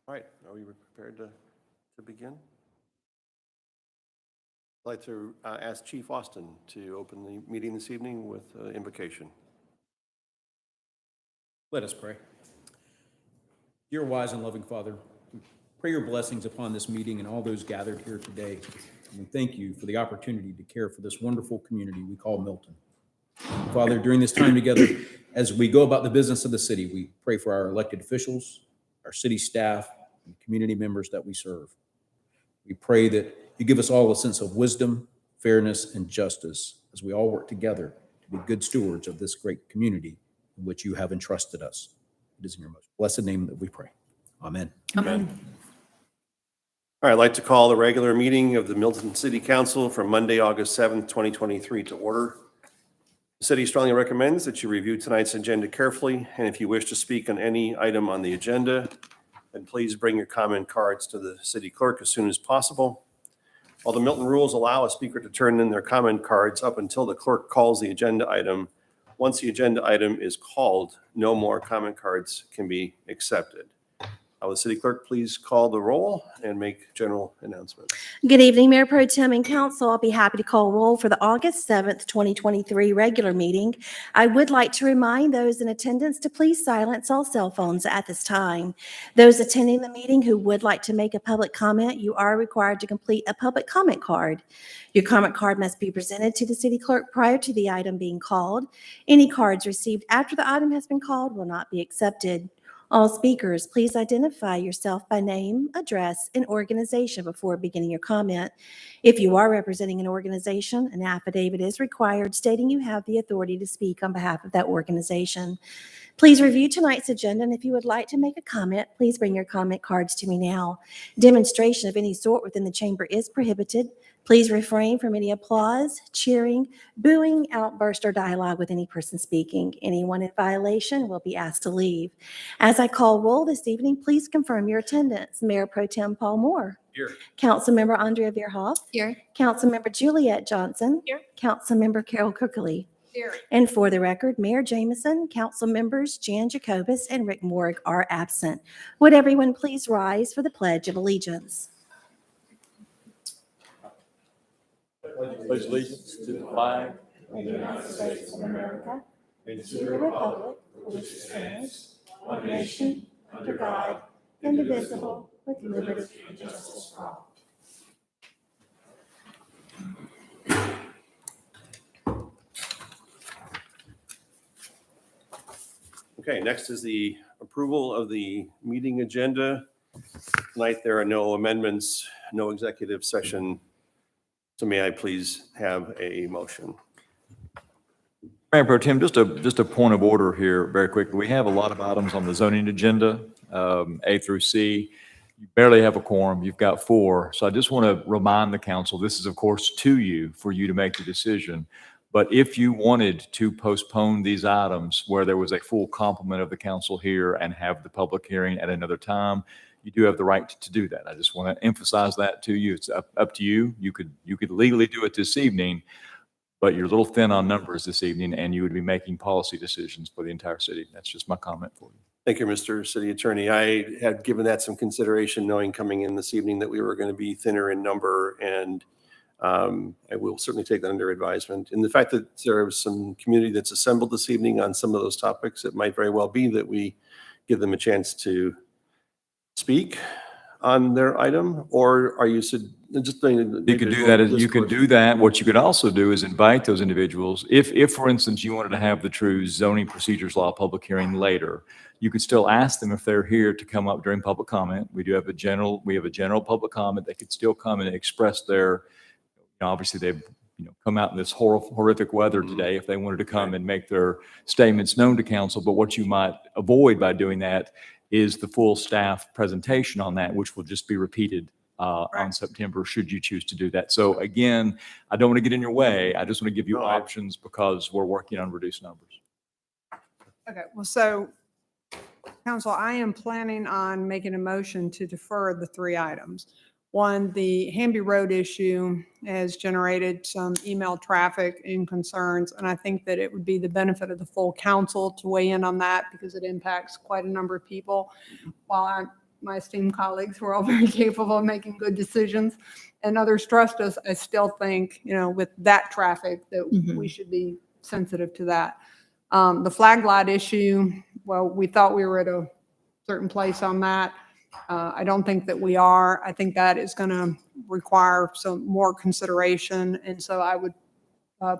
All right, are we prepared to begin? I'd like to ask Chief Austin to open the meeting this evening with invocation. Let us pray. Dear wise and loving Father, we pray your blessings upon this meeting and all those gathered here today. And we thank you for the opportunity to care for this wonderful community we call Milton. Father, during this time together, as we go about the business of the city, we pray for our elected officials, our city staff, and community members that we serve. We pray that you give us all a sense of wisdom, fairness, and justice as we all work together to be good stewards of this great community in which you have entrusted us. It is in your most blessed name that we pray. Amen. Amen. All right, I'd like to call the regular meeting of the Milton City Council from Monday, August 7th, 2023 to order. The city strongly recommends that you review tonight's agenda carefully, and if you wish to speak on any item on the agenda, then please bring your comment cards to the city clerk as soon as possible. While the Milton rules allow a speaker to turn in their comment cards up until the clerk calls the agenda item, once the agenda item is called, no more comment cards can be accepted. Will the city clerk please call the roll and make general announcements? Good evening, Mayor Pro Tem and Council. I'll be happy to call roll for the August 7th, 2023 regular meeting. I would like to remind those in attendance to please silence all cell phones at this time. Those attending the meeting who would like to make a public comment, you are required to complete a public comment card. Your comment card must be presented to the city clerk prior to the item being called. Any cards received after the item has been called will not be accepted. All speakers, please identify yourself by name, address, and organization before beginning your comment. If you are representing an organization, an affidavit is required stating you have the authority to speak on behalf of that organization. Please review tonight's agenda, and if you would like to make a comment, please bring your comment cards to me now. Demonstration of any sort within the chamber is prohibited. Please refrain from any applause, cheering, booing, outburst, or dialogue with any person speaking. Anyone in violation will be asked to leave. As I call roll this evening, please confirm your attendance. Mayor Pro Tem Paul Moore. Here. Councilmember Andrea Veerhoff. Here. Councilmember Juliet Johnson. Here. Councilmember Carol Kirkley. Here. And for the record, Mayor Jameson, Council members Jan Jacobus and Rick Morg are absent. Would everyone please rise for the Pledge of Allegiance? Pledge allegiance to the flag of the United States of America and to the republic for which it stands, one nation, under God, indivisible, with liberty and justice for all. Okay, next is the approval of the meeting agenda. Tonight, there are no amendments, no executive session. So may I please have a motion? Mayor Pro Tem, just a point of order here very quickly. We have a lot of items on the zoning agenda, A through C. You barely have a quorum. You've got 4. So I just want to remind the council, this is of course to you for you to make the decision. But if you wanted to postpone these items where there was a full complement of the council here and have the public hearing at another time, you do have the right to do that. I just want to emphasize that to you. It's up to you. You could legally do it this evening, but you're a little thin on numbers this evening, and you would be making policy decisions for the entire city. That's just my comment for you. Thank you, Mr. City Attorney. I had given that some consideration, knowing coming in this evening that we were going to be thinner in number, and I will certainly take that under advisement. And the fact that there is some community that's assembled this evening on some of those topics, it might very well be that we give them a chance to speak on their item, or are you just saying you could do that? You could do that. What you could also do is invite those individuals. If for instance, you wanted to have the true zoning procedures law public hearing later, you could still ask them if they're here to come up during public comment. We have a general public comment. They could still come and express their, obviously they've come out in this horrific weather today. If they wanted to come and make their statements known to council, but what you might avoid by doing that is the full staff presentation on that, which will just be repeated on September, should you choose to do that. So again, I don't want to get in your way. I just want to give you options because we're working on reduced numbers. Okay, well, so council, I am planning on making a motion to defer the 3 items. One, the Hamby Road issue has generated some email traffic and concerns, and I think that it would be the benefit of the full council to weigh in on that because it impacts quite a number of people. While my esteemed colleagues were all very capable of making good decisions, and others trust us. I still think, with that traffic, that we should be sensitive to that. The flag lot issue, well, we thought we were at a certain place on that. I don't think that we are. I think that is going to require some more consideration, and so I would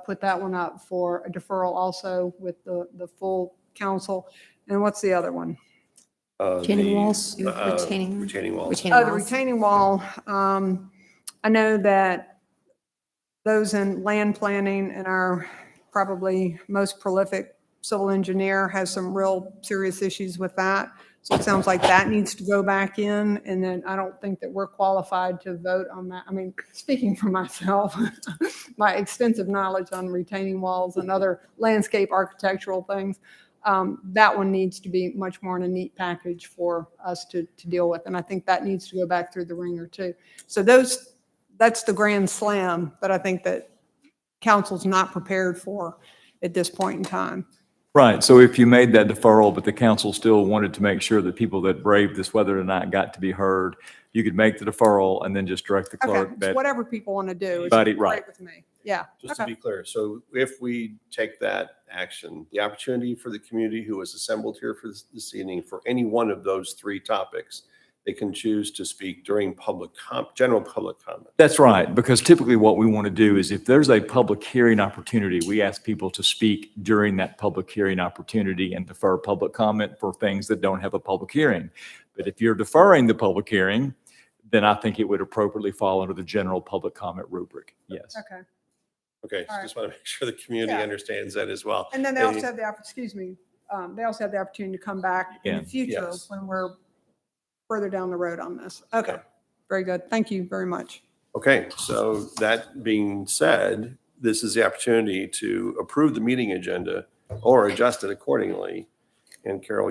put that one up for a deferral also with the full council. And what's the other one? Retaining walls? Retaining walls. Oh, the retaining wall. I know that those in land planning and our probably most prolific civil engineer has some real serious issues with that. So it sounds like that needs to go back in. And then I don't think that we're qualified to vote on that. I mean, speaking for myself, my extensive knowledge on retaining walls and other landscape architectural things, that one needs to be much more in a neat package for us to deal with. And I think that needs to go back through the ringer too. So that's the grand slam that I think that council's not prepared for at this point in time. Right. So if you made that deferral, but the council still wanted to make sure that people that braved this weather tonight got to be heard, you could make the deferral and then just direct the clerk Okay, that. it's whatever people want to do. It's Right. great with me. Yeah. Just to Okay. be clear, so if we take that action, the opportunity for the community who is assembled here for this evening for any one of those three topics, they can choose to speak during general public comment. That's right, because typically what we want to do is if there's a public hearing opportunity, we ask people to speak during that public hearing opportunity and defer public comment for things that don't have a public hearing. But if you're deferring the public hearing, then I think it would appropriately fall under the general public comment rubric. Yes. Okay. Okay, so All right. just want to make sure the community Yeah. understands that as well. And then they also have the, they also have the opportunity to come back in Yeah. the future Yes. when we're further down the road on this. Okay. Very good. Thank you very much. Okay, so that being said, this is the opportunity to approve the meeting agenda or adjust it accordingly. And Carol,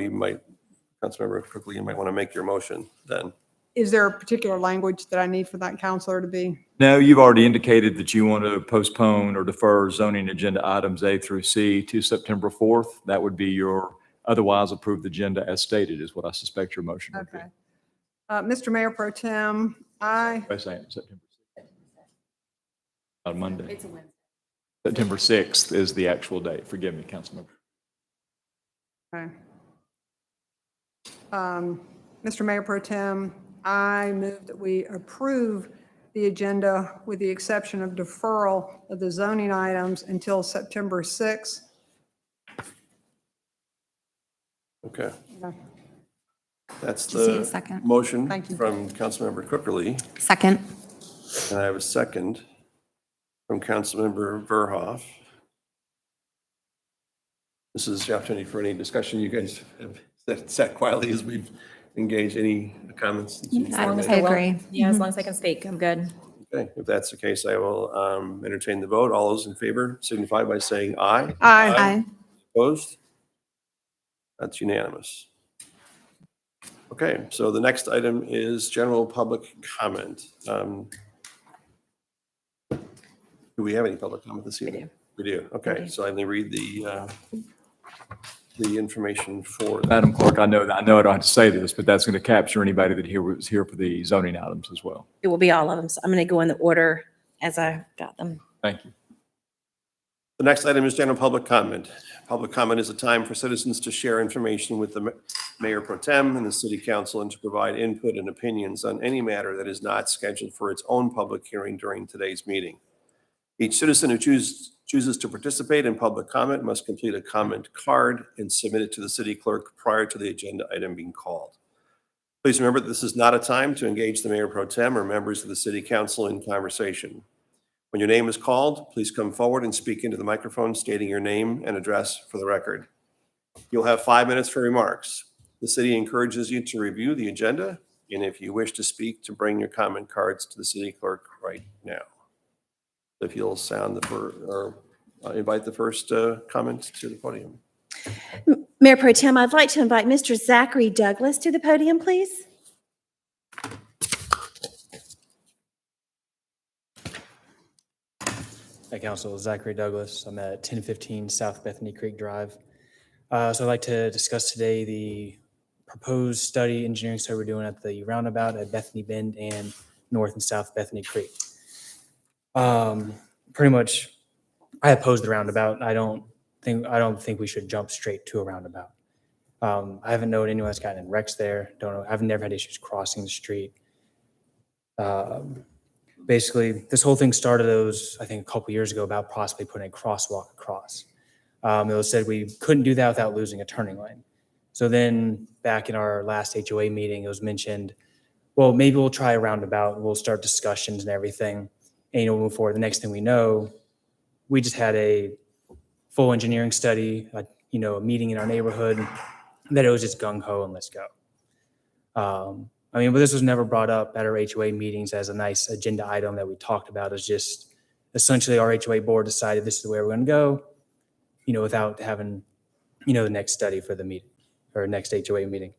Councilmember quickly, you might want to make your motion then. Is there a particular language that I need for that counselor to be? No, you've already indicated that you want to postpone or defer zoning agenda items A through C to September 4th. That would be your otherwise approved agenda as stated is what I suspect your motion would be. Okay. Mr. Mayor Pro Tem, By saying September 6th. On Monday. It's a Wednesday. September 6th is the actual date. Forgive me, Councilmember. Okay. Mr. Mayor Pro Tem, I move that we approve the agenda with the exception of deferral of the zoning items until September 6th. Okay, Okay. that's Just need a the second. motion Thank you. from Councilmember Crookerly. Second. And I have a second from Councilmember Verhoff. This is the opportunity for any discussion. You guys have sat quietly as we've engaged. Any comments? I agree. Yeah, as long as I can speak, I'm good. Okay, if that's the case, I will entertain the vote. All those in favor signify by saying aye. Aye. Opposed? That's unanimous. Okay, so the next item is general public comment. Do we have any public comment this evening? We do. Okay, so let me read the information for that. Madam Clerk, I know I don't have to say this, but that's going to capture anybody that was here for the zoning items as well. It will be all of them. So I'm going to go in the order as I got them. Thank you. The next item is general public comment. Public comment is a time for citizens to share information with the Mayor Pro Tem and the City Council and to provide input and opinions on any matter that is not scheduled for its own public hearing during today's meeting. Each citizen who chooses to participate in public comment must complete a comment card and submit it to the city clerk prior to the agenda item being called. Please remember that this is not a time to engage the Mayor Pro Tem or members of the City Council in conversation. When your name is called, please come forward and speak into the microphone stating your name and address for the record. You'll have 5 minutes for remarks. The city encourages you to review the agenda, and if you wish to speak, to bring your comment cards to the city clerk right now. If you'll invite the first comment to the podium. Mayor Pro Tem, I'd like to invite Mr. Zachary Douglas to the podium, please. Hi, Council. Zachary Douglas. I'm at 1015 South Bethany Creek Drive. So I'd like to discuss today the proposed study, engineering study we're doing at the roundabout at Bethany Bend and North and South Bethany Creek. Pretty much, I oppose the roundabout. I don't think we should jump straight to a roundabout. I haven't known anyone that's gotten in wrecks there. Don't know. I've never had issues crossing the street. Basically, this whole thing started, I think, a couple years ago about possibly putting a crosswalk across. It was said we couldn't do that without losing a turning lane. So then back in our last HOA meeting, it was mentioned, well, maybe we'll try a roundabout. We'll start discussions and everything, and move forward. The next thing we know, we just had a full engineering study, a meeting in our neighborhood that it was just gung ho and let's go. But this was never brought up at our HOA meetings as a nice agenda item that we talked about. It's just essentially our HOA board decided this is the way we're going to go, without having, the next study for the meeting or next HOA meeting.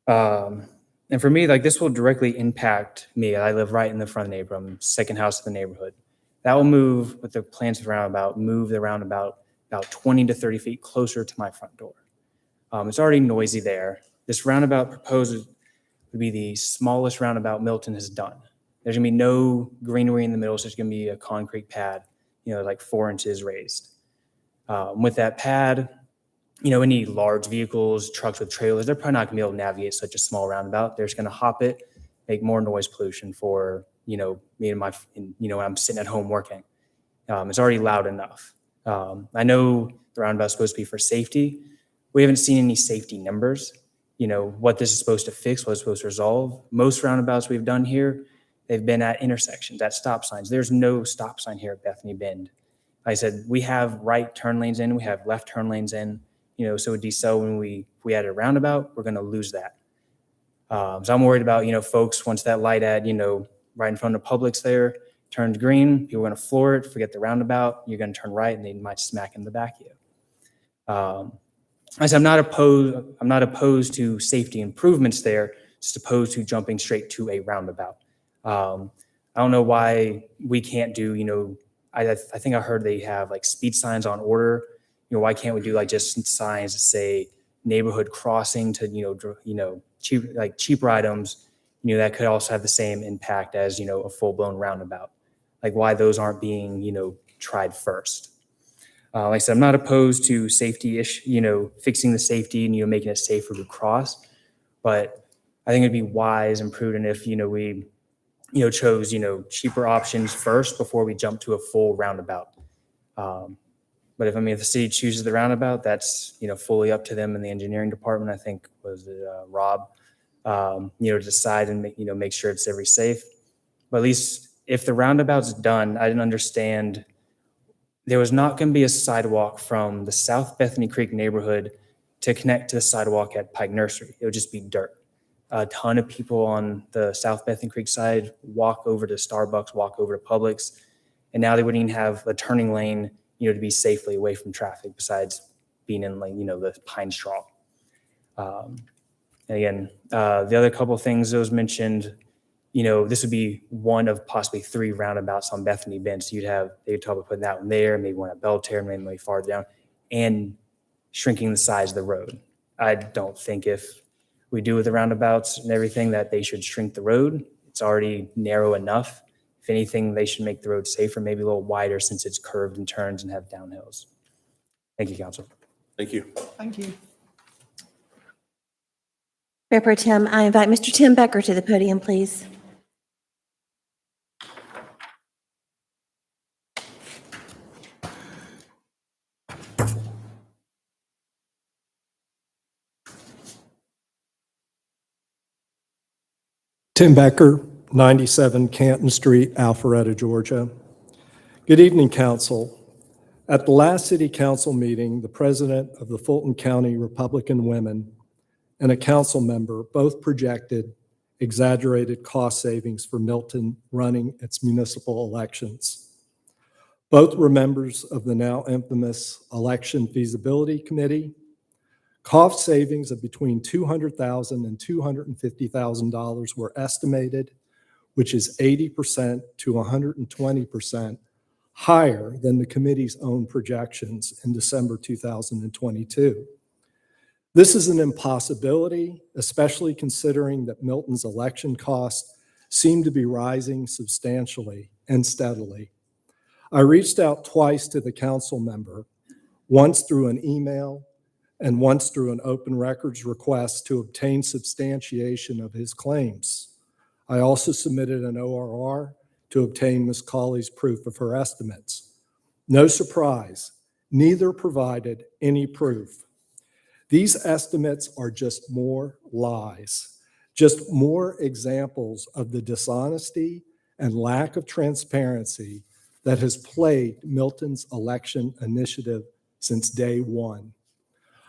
And for me, this will directly impact me. I live right in the front of the neighborhood. I'm second house in the neighborhood. That will move with the plans for the roundabout, move the roundabout about 20 to 30 feet closer to my front door. It's already noisy there. This roundabout proposed would be the smallest roundabout Milton has done. There's gonna be no greenery in the middle, so there's gonna be a concrete pad, 4 inches raised. With that pad, any large vehicles, trucks with trailers, they're probably not gonna be able to navigate such a small roundabout. They're just gonna hop it, make more noise pollution for, me and when I'm sitting at home working. It's already loud enough. I know the roundabout's supposed to be for safety. We haven't seen any safety numbers. What this is supposed to fix, what it's supposed to resolve. Most roundabouts we've done here, they've been at intersections, at stop signs. There's no stop sign here at Bethany Bend. Like I said, we have right turn lanes in, we have left turn lanes in, so it would be so when we add a roundabout, we're gonna lose that. So I'm worried about, folks, once that light at, right in front of Publix there, turns green, people are gonna floor it, forget the roundabout, you're gonna turn right and they might smack in the back of you. I said, I'm not opposed to safety improvements there, just opposed to jumping straight to a roundabout. I don't know why we can't do, I think I heard they have speed signs on order. Why can't we do just signs that say neighborhood crossing to, cheaper items, that could also have the same impact as, a full-blown roundabout. Why those aren't being, tried first. Like I said, I'm not opposed to safety fixing the safety and, making it safer to cross, but I think it'd be wise and prudent if, we, chose, cheaper options first before we jump to a full roundabout. But if the city chooses the roundabout, that's, fully up to them in the engineering department. I think was it Rob, to decide and make sure it's every safe. But at least if the roundabout's done, I didn't understand. There was not going to be a sidewalk from the South Bethany Creek neighborhood to connect to the sidewalk at Pike Nursery. It would just be dirt. A ton of people on the South Bethany Creek side walk over to Starbucks, walk over to Publix, and now they wouldn't even have a turning lane, to be safely away from traffic besides being in the pine straw. And again, the other couple of things that was mentioned, this would be one of possibly 3 roundabouts on Bethany Bend. So they'd probably put that one there, maybe one at Belterre, maybe farther down, and shrinking the size of the road. I don't think if we do with the roundabouts and everything that they should shrink the road. It's already narrow enough. If anything, they should make the road safer, maybe a little wider since it's curved and turns and have downhills. Thank you, Council. Thank you. Thank you. Mayor Pro Tem, I invite Mr. Tim Becker to the podium, please. Tim Becker, 97 Canton Street, Alpharetta, Georgia. Good evening, Council. At the last City Council meeting, the president of the Fulton County Republican Women and a council member both projected exaggerated cost savings for Milton running its municipal elections. Both were members of the now infamous Election Feasibility Committee. Cost savings of between $200,000 and $250,000 were estimated, which is 80% to 120% higher than the committee's own projections in December 2022. This is an impossibility, especially considering that Milton's election costs seem to be rising substantially and steadily. I reached out twice to the council member, once through an email and once through an open records request to obtain substantiation of his claims. I also submitted an ORR to obtain Ms. Cawley's proof of her estimates. No surprise, neither provided any proof. These estimates are just more lies, just more examples of the dishonesty and lack of transparency that has plagued Milton's election initiative since day one.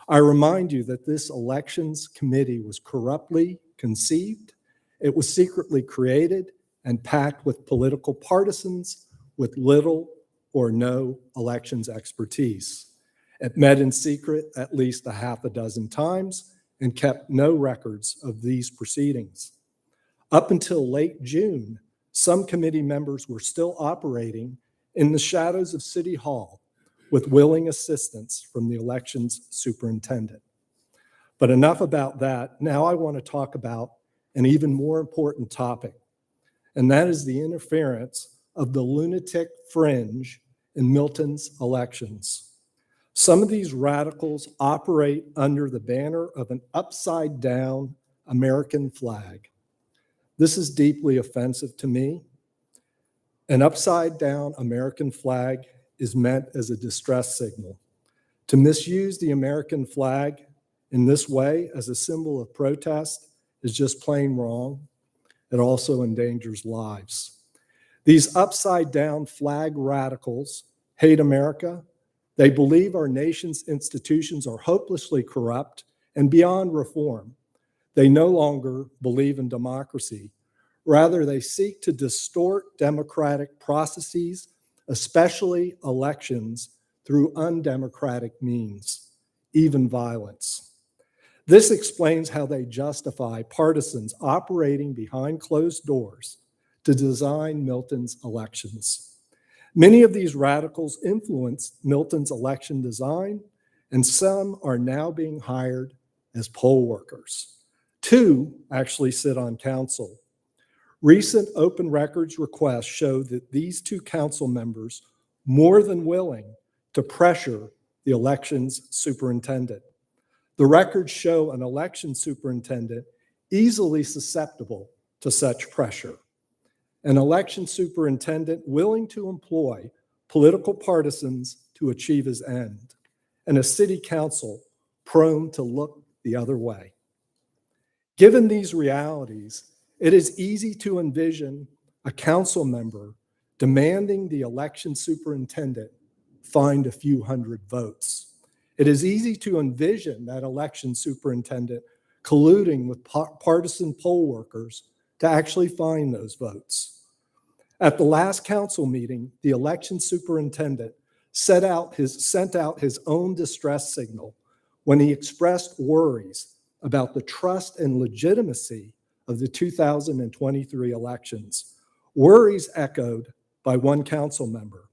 I remind you that this elections committee was corruptly conceived, it was secretly created and packed with political partisans with little or no elections expertise. It met in secret at least a half a dozen times and kept no records of these proceedings. Up until late June, some committee members were still operating in the shadows of City Hall with willing assistance from the elections superintendent. But enough about that. Now I want to talk about an even more important topic, and that is the interference of the lunatic fringe in Milton's elections. Some of these radicals operate under the banner of an upside-down American flag. This is deeply offensive to me. An upside-down American flag is meant as a distress signal. To misuse the American flag in this way as a symbol of protest is just plain wrong. It also endangers lives. These upside-down flag radicals hate America. They believe our nation's institutions are hopelessly corrupt and beyond reform. They no longer believe in democracy. Rather, they seek to distort democratic processes, especially elections, through undemocratic means, even violence. This explains how they justify partisans operating behind closed doors to design Milton's elections. Many of these radicals influenced Milton's election design, and some are now being hired as poll workers. 2 actually sit on council. Recent open records requests show that these 2 council members more than willing to pressure the elections superintendent. The records show an election superintendent easily susceptible to such pressure. An election superintendent willing to employ political partisans to achieve his end, and a city council prone to look the other way. Given these realities, it is easy to envision a council member demanding the election superintendent find a few hundred votes. It is easy to envision that election superintendent colluding with partisan poll workers to actually find those votes. At the last council meeting, the election superintendent sent out his own distress signal when he expressed worries about the trust and legitimacy of the 2023 elections, worries echoed by one council member.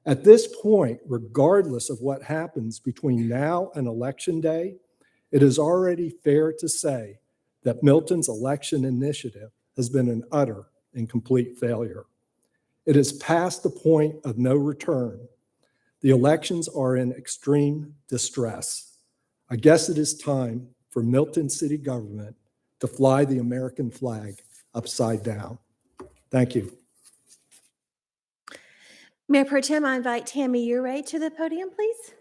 At this point, regardless of what happens between now and Election Day, it is already fair to say that Milton's election initiative has been an utter and complete failure. It is past the point of no return. The elections are in extreme distress. I guess it is time for Milton city government to fly the American flag upside down. Thank you. Mayor Pro Tem, I invite Tammy Ure to the podium, please.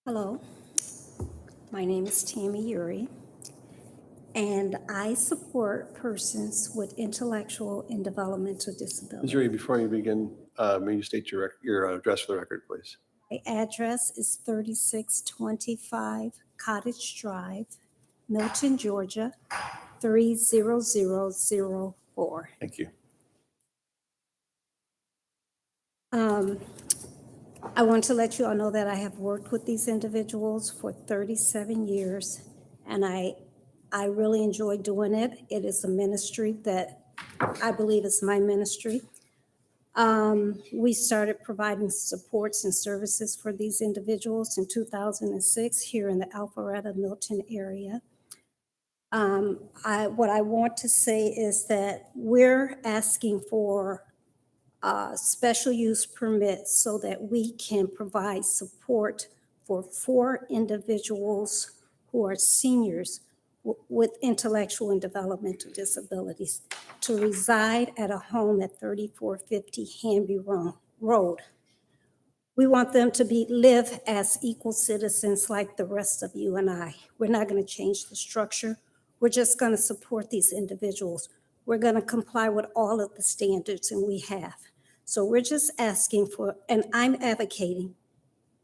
Hello, my name is Tammy Uri, and I support persons with intellectual and developmental Ms. disabilities. Uri, before you begin, may you state your address for the record, please? My address is 3625 Cottage Drive, Milton, Georgia, 30004. Thank you. I want to let you all know that I have worked with these individuals for 37 years, and I I really enjoy doing it. It is a ministry that I believe is my ministry. We started providing supports and services for these individuals in 2006 here in the Alpharetta, Milton area. What I want to say is that we're asking for special use permits so that we can provide support for 4 individuals who are seniors with intellectual and developmental disabilities to reside at a home at 3450 Hanby Road. We want them to live as equal citizens like the rest of you and I. We're not going to change the structure. We're just going to support these individuals. We're going to comply with all of the standards, and we have. So we're just asking for, and I'm advocating,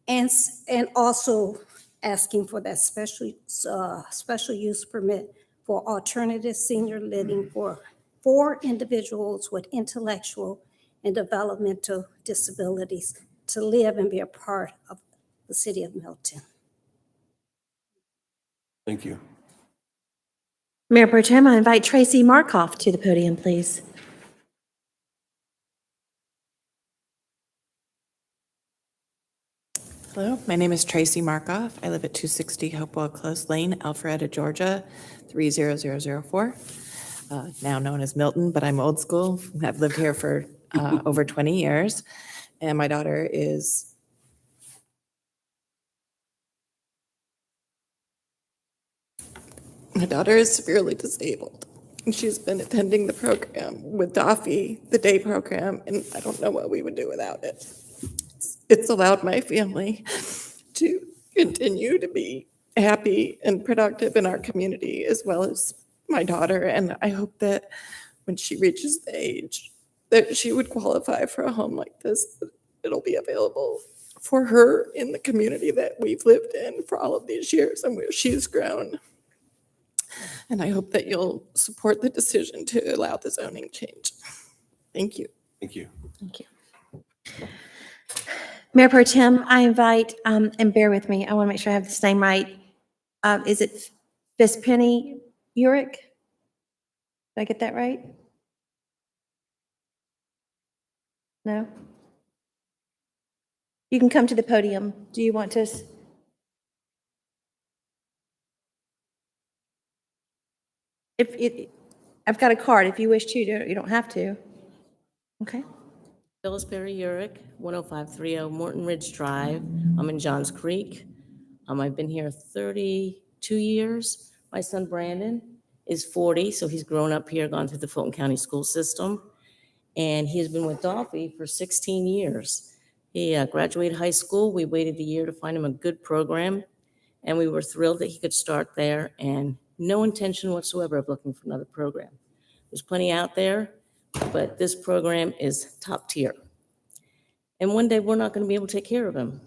and also asking for that special use permit for alternative senior living for 4 individuals with intellectual and developmental disabilities to live and be a part of the city of Milton. Thank you. Mayor Pro Tem, I invite Tracy Markoff to the podium, please. Hello, my name is Tracy Markoff. I live at 260 Hopewell Close Lane, Alpharetta, Georgia, 30004. Now known as Milton, but I'm old school. I've lived here for over 20 years. And my daughter is severely disabled. And she's been attending the program with Daffy, the day program, and I don't know what we would do without it. It's allowed my family to continue to be happy and productive in our community, as well as my daughter. And I hope that when she reaches the age that she would qualify for a home like this, it'll be available for her in the community that we've lived in for all of these years and where she's grown. And I hope that you'll support the decision to allow the zoning change. Thank you. Thank you. Thank you. Mayor Pro Tem, I invite, and bear with me, I want to make sure I have this name right. Is it Fispeny Urick? Did I get that right? No? You can come to the podium. Do you want to? I've got a card. If you wish to, you don't have to. Okay. Phyllis Perry Urick, 10530 Morton Ridge Drive. I'm in Johns Creek. I've been here 32 years. My son Brandon is 40, so he's grown up here, gone through the Fulton County school system. And he has been with Dolphy for 16 years. He graduated high school. We waited a year to find him a good program, and we were thrilled that he could start there, and no intention whatsoever of looking for another program. There's plenty out there, but this program is top tier. And one day we're not going to be able to take care of him.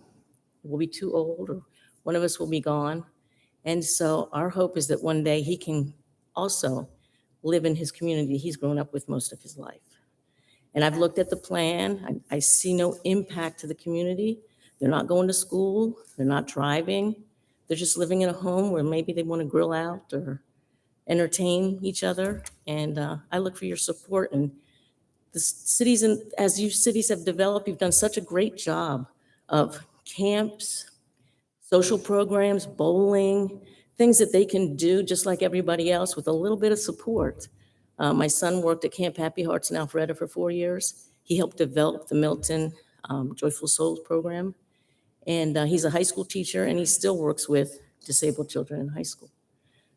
We'll be too old, or one of us will be gone. And so our hope is that one day he can also live in his community he's grown up with most of his life. And I've looked at the plan. I see no impact to the community. They're not going to school. They're not driving. They're just living in a home where maybe they want to grill out or entertain each other. And I look for your support. And the cities, as you cities have developed, you've done such a great job of camps, social programs, bowling, things that they can do just like everybody else with a little bit of support. My son worked at Camp Happy Hearts in Alpharetta for 4 years. He helped develop the Milton Joyful Souls program. And he's a high school teacher, and he still works with disabled children in high school.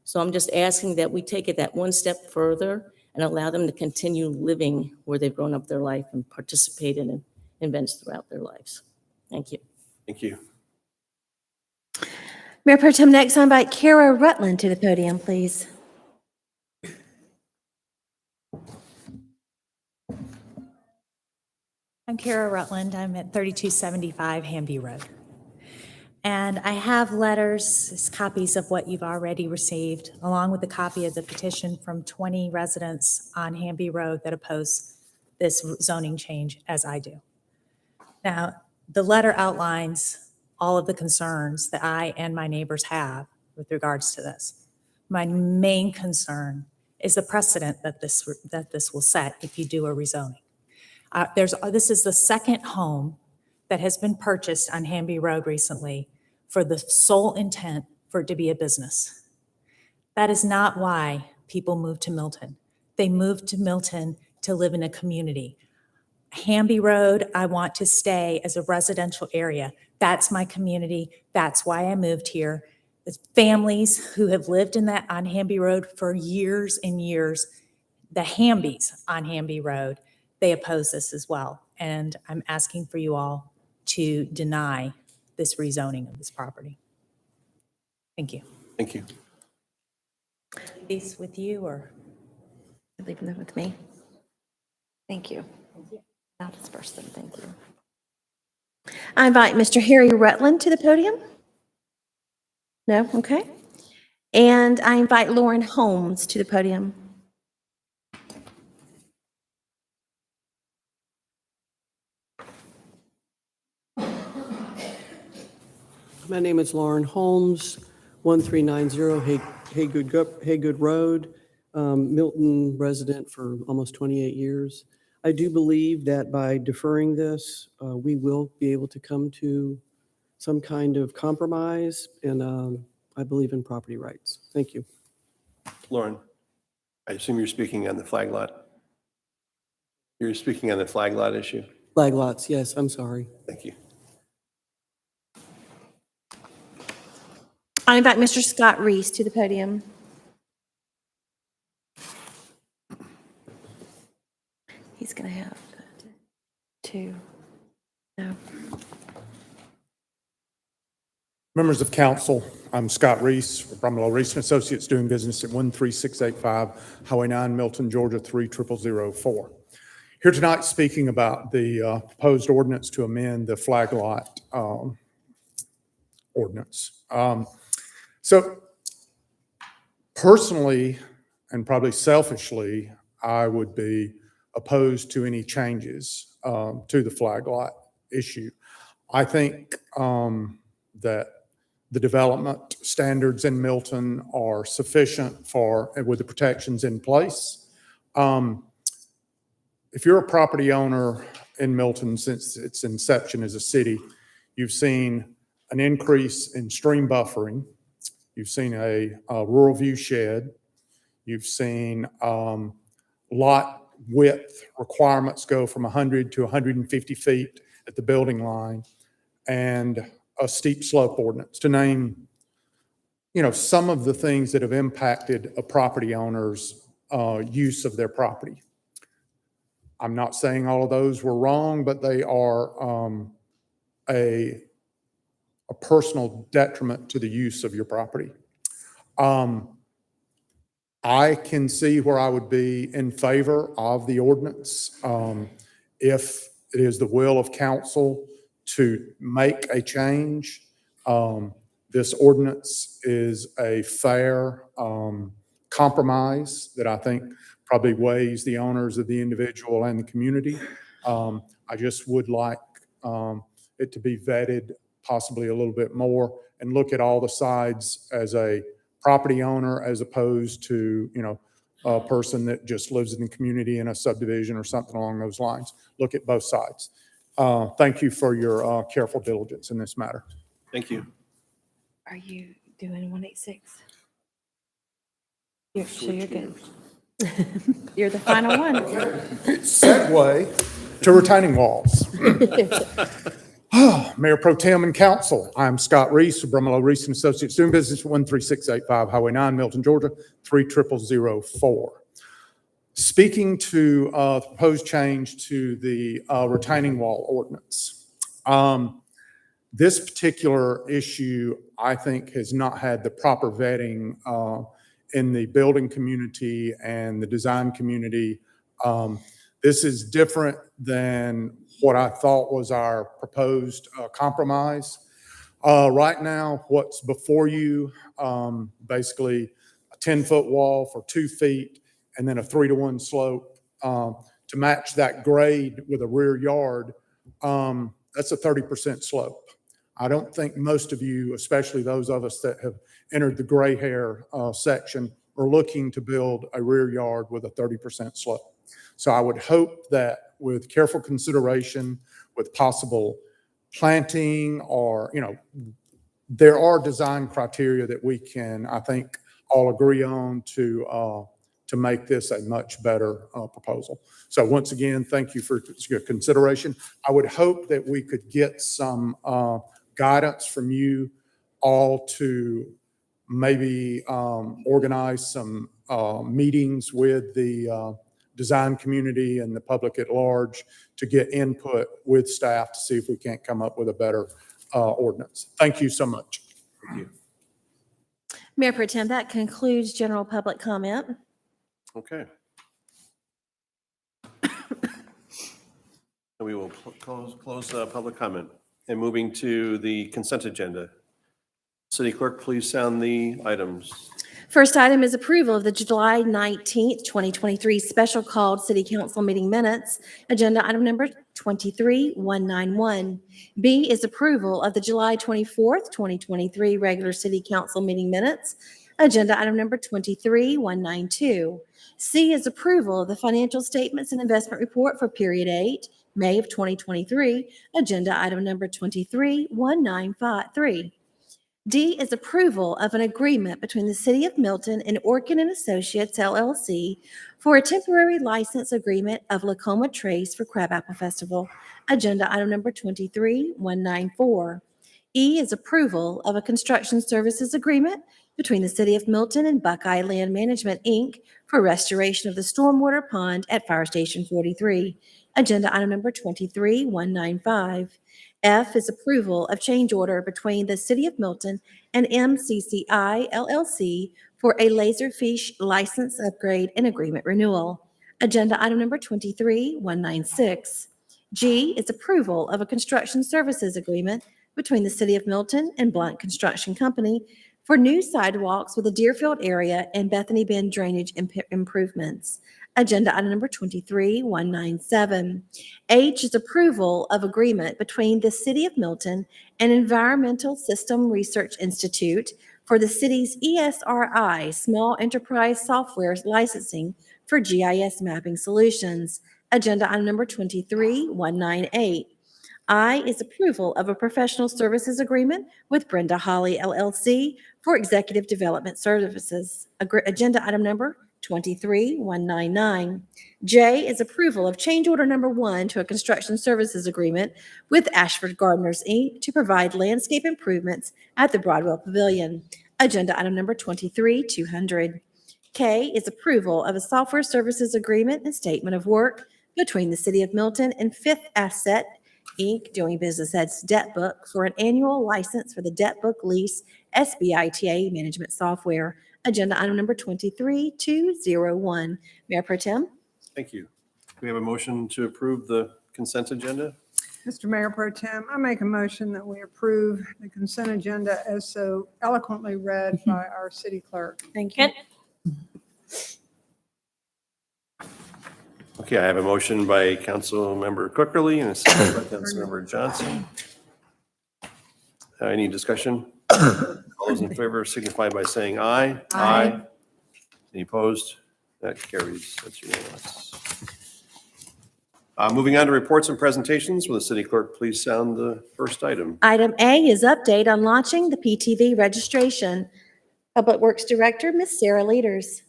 So I'm just asking that we take it that one step further and allow them to continue living where they've grown up their life and participate in events throughout their lives. Thank you. Thank you. Mayor Pro Tem, next I invite Kara Rutland to the podium, please. I'm Kara Rutland. I'm at 3275 Hanby Road. And I have letters, copies of what you've already received, along with a copy of the petition from 20 residents on Hanby Road that oppose this zoning change, as I do. Now, the letter outlines all of the concerns that I and my neighbors have with regards to this. My main concern is the precedent that this will set if you do a rezoning. This is the second home that has been purchased on Hamby Road recently for the sole intent for it to be a business. That is not why people move to Milton. They moved to Milton to live in a community. Hamby Road, I want to stay as a residential area. That's my community. That's why I moved here. The families who have lived on Hamby Road for years and years, the Hambys on Hamby Road, they oppose this as well. And I'm asking for you all to deny this rezoning of this property. Thank you. Thank you. These with you or? Leaving them with me. Thank you. I'll disperse them. Thank you. I invite Mr. Harry Rutland to the podium. No? Okay. And I invite Lauren Holmes to the podium. My name is Lauren Holmes, 1390 Haygood Road, Milton resident for almost 28 years. I do believe that by deferring this, we will be able to come to some kind of compromise, and I believe in property rights. Thank you. Lauren, I assume you're speaking on the flag lot? You're speaking on the flag lot issue? Flag lots, yes, I'm sorry. Thank you. I invite Mr. Scott Reese to the podium. He's going to have two. No. Members of council, I'm Scott Reese, Brumlow Reese and Associates, doing business at 13685 Highway 9, Milton, Georgia 30004. Here tonight speaking about the proposed ordinance to amend the flag lot ordinance. So personally, and probably selfishly, I would be opposed to any changes to the flag lot issue. I think that the development standards in Milton are sufficient with the protections in place. If you're a property owner in Milton since its inception as a city, you've seen an increase in stream buffering. You've seen a rural view shed. You've seen lot width requirements go from 100 to 150 feet at the building line, and a steep slope ordinance, to name, some of the things that have impacted a property owner's use of their property. I'm not saying all of those were wrong, but they are a personal detriment to the use of your property. I can see where I would be in favor of the ordinance if it is the will of council to make a change. This ordinance is a fair compromise that I think probably weighs the owners of the individual and the community. I just would like it to be vetted possibly a little bit more and look at all the sides as a property owner as opposed to, a person that just lives in the community in a subdivision or something along those lines. Look at both sides. Thank you for your careful diligence in this matter. Thank you. Are you doing 186? So you're good. You're the final one. Segue to retaining walls. Mayor Pro Tem and Council, I'm Scott Reese of Brumlow Reese and Associates, doing business at 13685 Highway 9, Milton, Georgia 30004. Speaking to the proposed change to the retaining wall ordinance. This particular issue, I think, has not had the proper vetting in the building community and the design community. This is different than what I thought was our proposed compromise. Right now, what's before you, basically a 10-foot wall for 2 feet and then a 3-to-1 slope to match that grade with a rear yard. That's a 30% slope. I don't think most of you, especially those of us that have entered the gray hair section, are looking to build a rear yard with a 30% slope. So I would hope that with careful consideration, with possible planting or, there are design criteria that we can, I think, all agree on to make this a much better proposal. So once again, thank you for your consideration. I would hope that we could get some guidance from you all to maybe organize some meetings with the design community and the public at large to get input with staff to see if we can't come up with a better ordinance. Thank you so much. Thank you. Mayor Pro Tem, that concludes general public comment. Okay. And we will close public comment. And moving to the consent agenda. City Clerk, please sound the items. First item is approval of the July 19th, 2023 special called city council meeting minutes, agenda item number 23191. B is approval of the July 24th, 2023 regular city council meeting minutes, agenda item number 23192. C is approval of the financial statements and investment report for period 8, May of 2023, agenda item number 23193. D is approval of an agreement between the City of Milton and Orkin and Associates LLC for a temporary license agreement of Lacoma Trace for Crabapple Festival, agenda item number 23194. E is approval of a construction services agreement between the City of Milton and Buckeye Land Management, Inc. for restoration of the stormwater pond at Fire Station 43, agenda item number 23195. F is approval of change order between the City of Milton and MCCI LLC for a Laserfish license upgrade and agreement renewal. Agenda item number 23196. G is approval of a construction services agreement between the City of Milton and Blunt Construction Company for new sidewalks with the Deerfield area and Bethany Bend drainage improvements. Agenda item number 23197. H is approval of agreement between the City of Milton and Environmental System Research Institute for the city's ESRI Small Enterprise Software licensing for GIS mapping solutions. Agenda item number 23198. I is approval of a professional services agreement with Brenda Holly LLC for executive development services. Agenda item number 23199. J is approval of change order number 1 to a construction services agreement with Ashford Gardeners, Inc. to provide landscape improvements at the Broadwell Pavilion. Agenda item number 23200. K is approval of a software services agreement and statement of work between the City of Milton and Fifth Asset, Inc., doing business as Debt Book for an annual license for the Debt Book Lease SBITA management software. Agenda item number 23201. Mayor Pro Tem? Thank you. We have a motion to approve the consent agenda. Mr. Mayor Pro Tem, I make a motion that we approve the consent agenda as so eloquently read by our city clerk. Thank you. Okay, I have a motion by Councilmember Cookerly and a second by Councilmember Johnson. Any discussion? All those in favor signify by saying aye. Aye. Any opposed? That carries. That's unanimous. Moving on to reports and presentations. Will the city clerk please sound the first item? Item A is update on launching the PTV registration. Public Works Director, Ms. Sarah Leaders.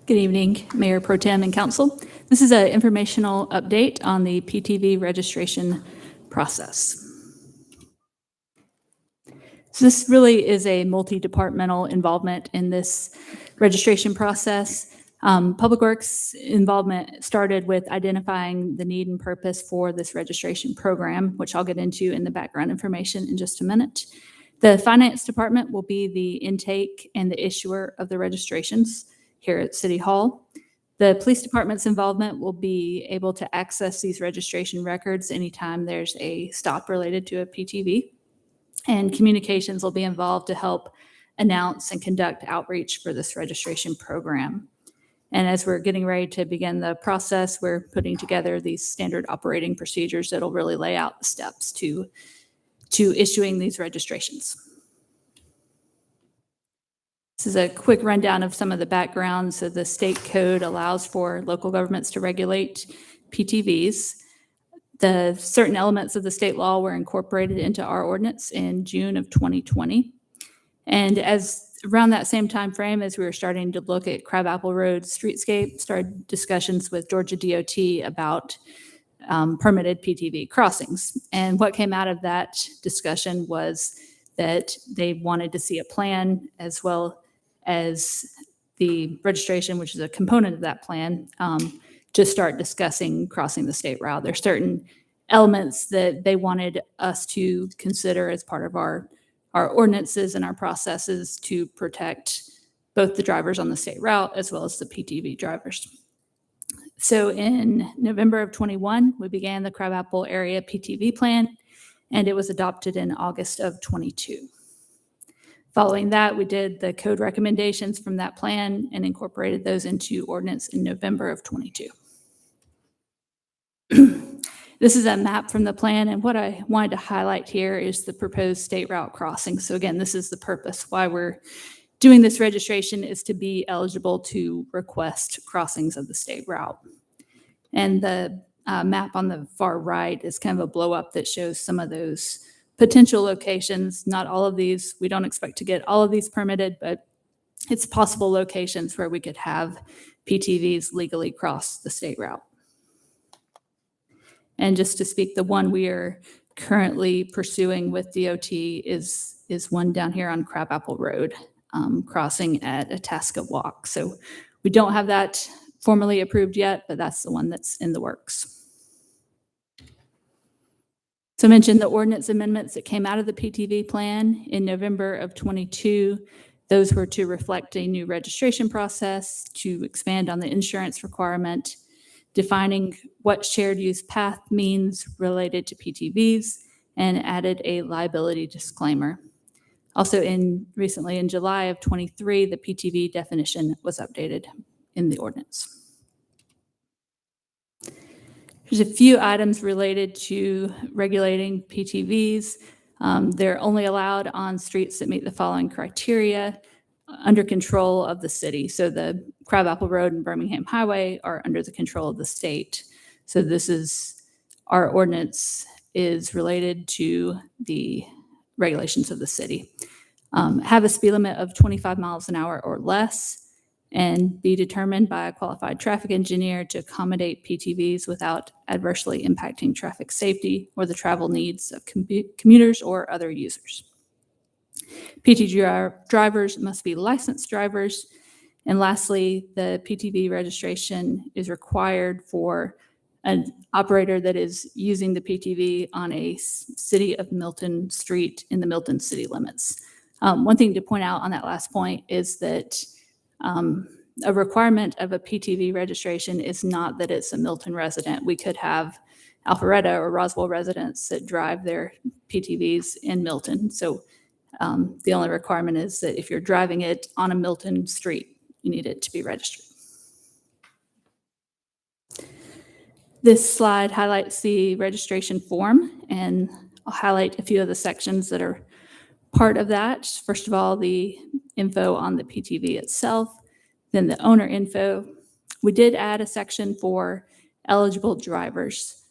Good evening, Mayor Pro Tem and Council. This is an informational update on the PTV registration process. So this really is a multi-departmental involvement in this registration process. Public Works involvement started with identifying the need and purpose for this registration program, which I'll get into in the background information in just a minute. The Finance Department will be the intake and the issuer of the registrations here at City Hall. The Police Department's involvement will be able to access these registration records anytime there's a stop related to a PTV. And communications will be involved to help announce and conduct outreach for this registration program. And as we're getting ready to begin the process, we're putting together these standard operating procedures that'll really lay out the steps to issuing these registrations. This is a quick rundown of some of the background. So the state code allows for local governments to regulate PTVs. The certain elements of the state law were incorporated into our ordinance in June of 2020. And as around that same time frame, as we were starting to look at Crabapple Road streetscape, started discussions with Georgia DOT about permitted PTV crossings. And what came out of that discussion was that they wanted to see a plan as well as the registration, which is a component of that plan, to start discussing crossing the state route. There's certain elements that they wanted us to consider as part of our ordinances and our processes to protect both the drivers on the state route as well as the PTV drivers. So in November of 21, we began the Crabapple Area PTV Plan, and it was adopted in August of 22. Following that, we did the code recommendations from that plan and incorporated those into ordinance in November of 22. This is a map from the plan, and what I wanted to highlight here is the proposed state route crossing. So again, this is the purpose why we're doing this registration, is to be eligible to request crossings of the state route. And the map on the far right is kind of a blow up that shows some of those potential locations. Not all of these, we don't expect to get all of these permitted, but it's possible locations where we could have PTVs legally cross the state route. And just to speak, the one we are currently pursuing with DOT is one down here on Crabapple Road, crossing at Itasca Walk. So we don't have that formally approved yet, but that's the one that's in the works. So I mentioned the ordinance amendments that came out of the PTV plan in November of 22. Those were to reflect a new registration process, to expand on the insurance requirement, defining what shared use path means related to PTVs, and added a liability disclaimer. Also recently in July of 23, the PTV definition was updated in the ordinance. There's a few items related to regulating PTVs. They're only allowed on streets that meet the following criteria under control of the city. So the Crabapple Road and Birmingham Highway are under the control of the state. So this is, our ordinance is related to the regulations of the city. Have a speed limit of 25 miles an hour or less, and be determined by a qualified traffic engineer to accommodate PTVs without adversely impacting traffic safety or the travel needs of commuters or other users. PTV drivers must be licensed drivers. And lastly, the PTV registration is required for an operator that is using the PTV on a City of Milton street in the Milton city limits. One thing to point out on that last point is that a requirement of a PTV registration is not that it's a Milton resident. We could have Alpharetta or Roswell residents that drive their PTVs in Milton. So the only requirement is that if you're driving it on a Milton street, you need it to be registered. This slide highlights the registration form, and I'll highlight a few of the sections that are part of that. First of all, the info on the PTV itself, then the owner info. We did add a section for eligible drivers.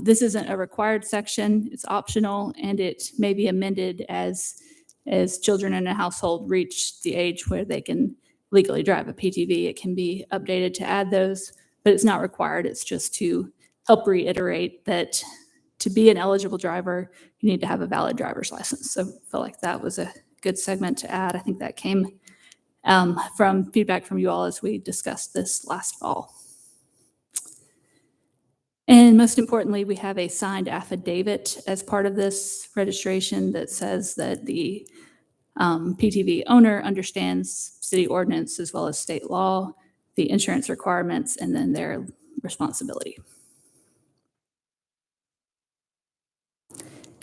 This isn't a required section, it's optional, and it may be amended as children in a household reach the age where they can legally drive a PTV. It can be updated to add those, but it's not required. It's just to help reiterate that to be an eligible driver, you need to have a valid driver's license. So I felt like that was a good segment to add. I think that came from feedback from you all as we discussed this last fall. And most importantly, we have a signed affidavit as part of this registration that says that the PTV owner understands city ordinance as well as state law, the insurance requirements, and then their responsibility.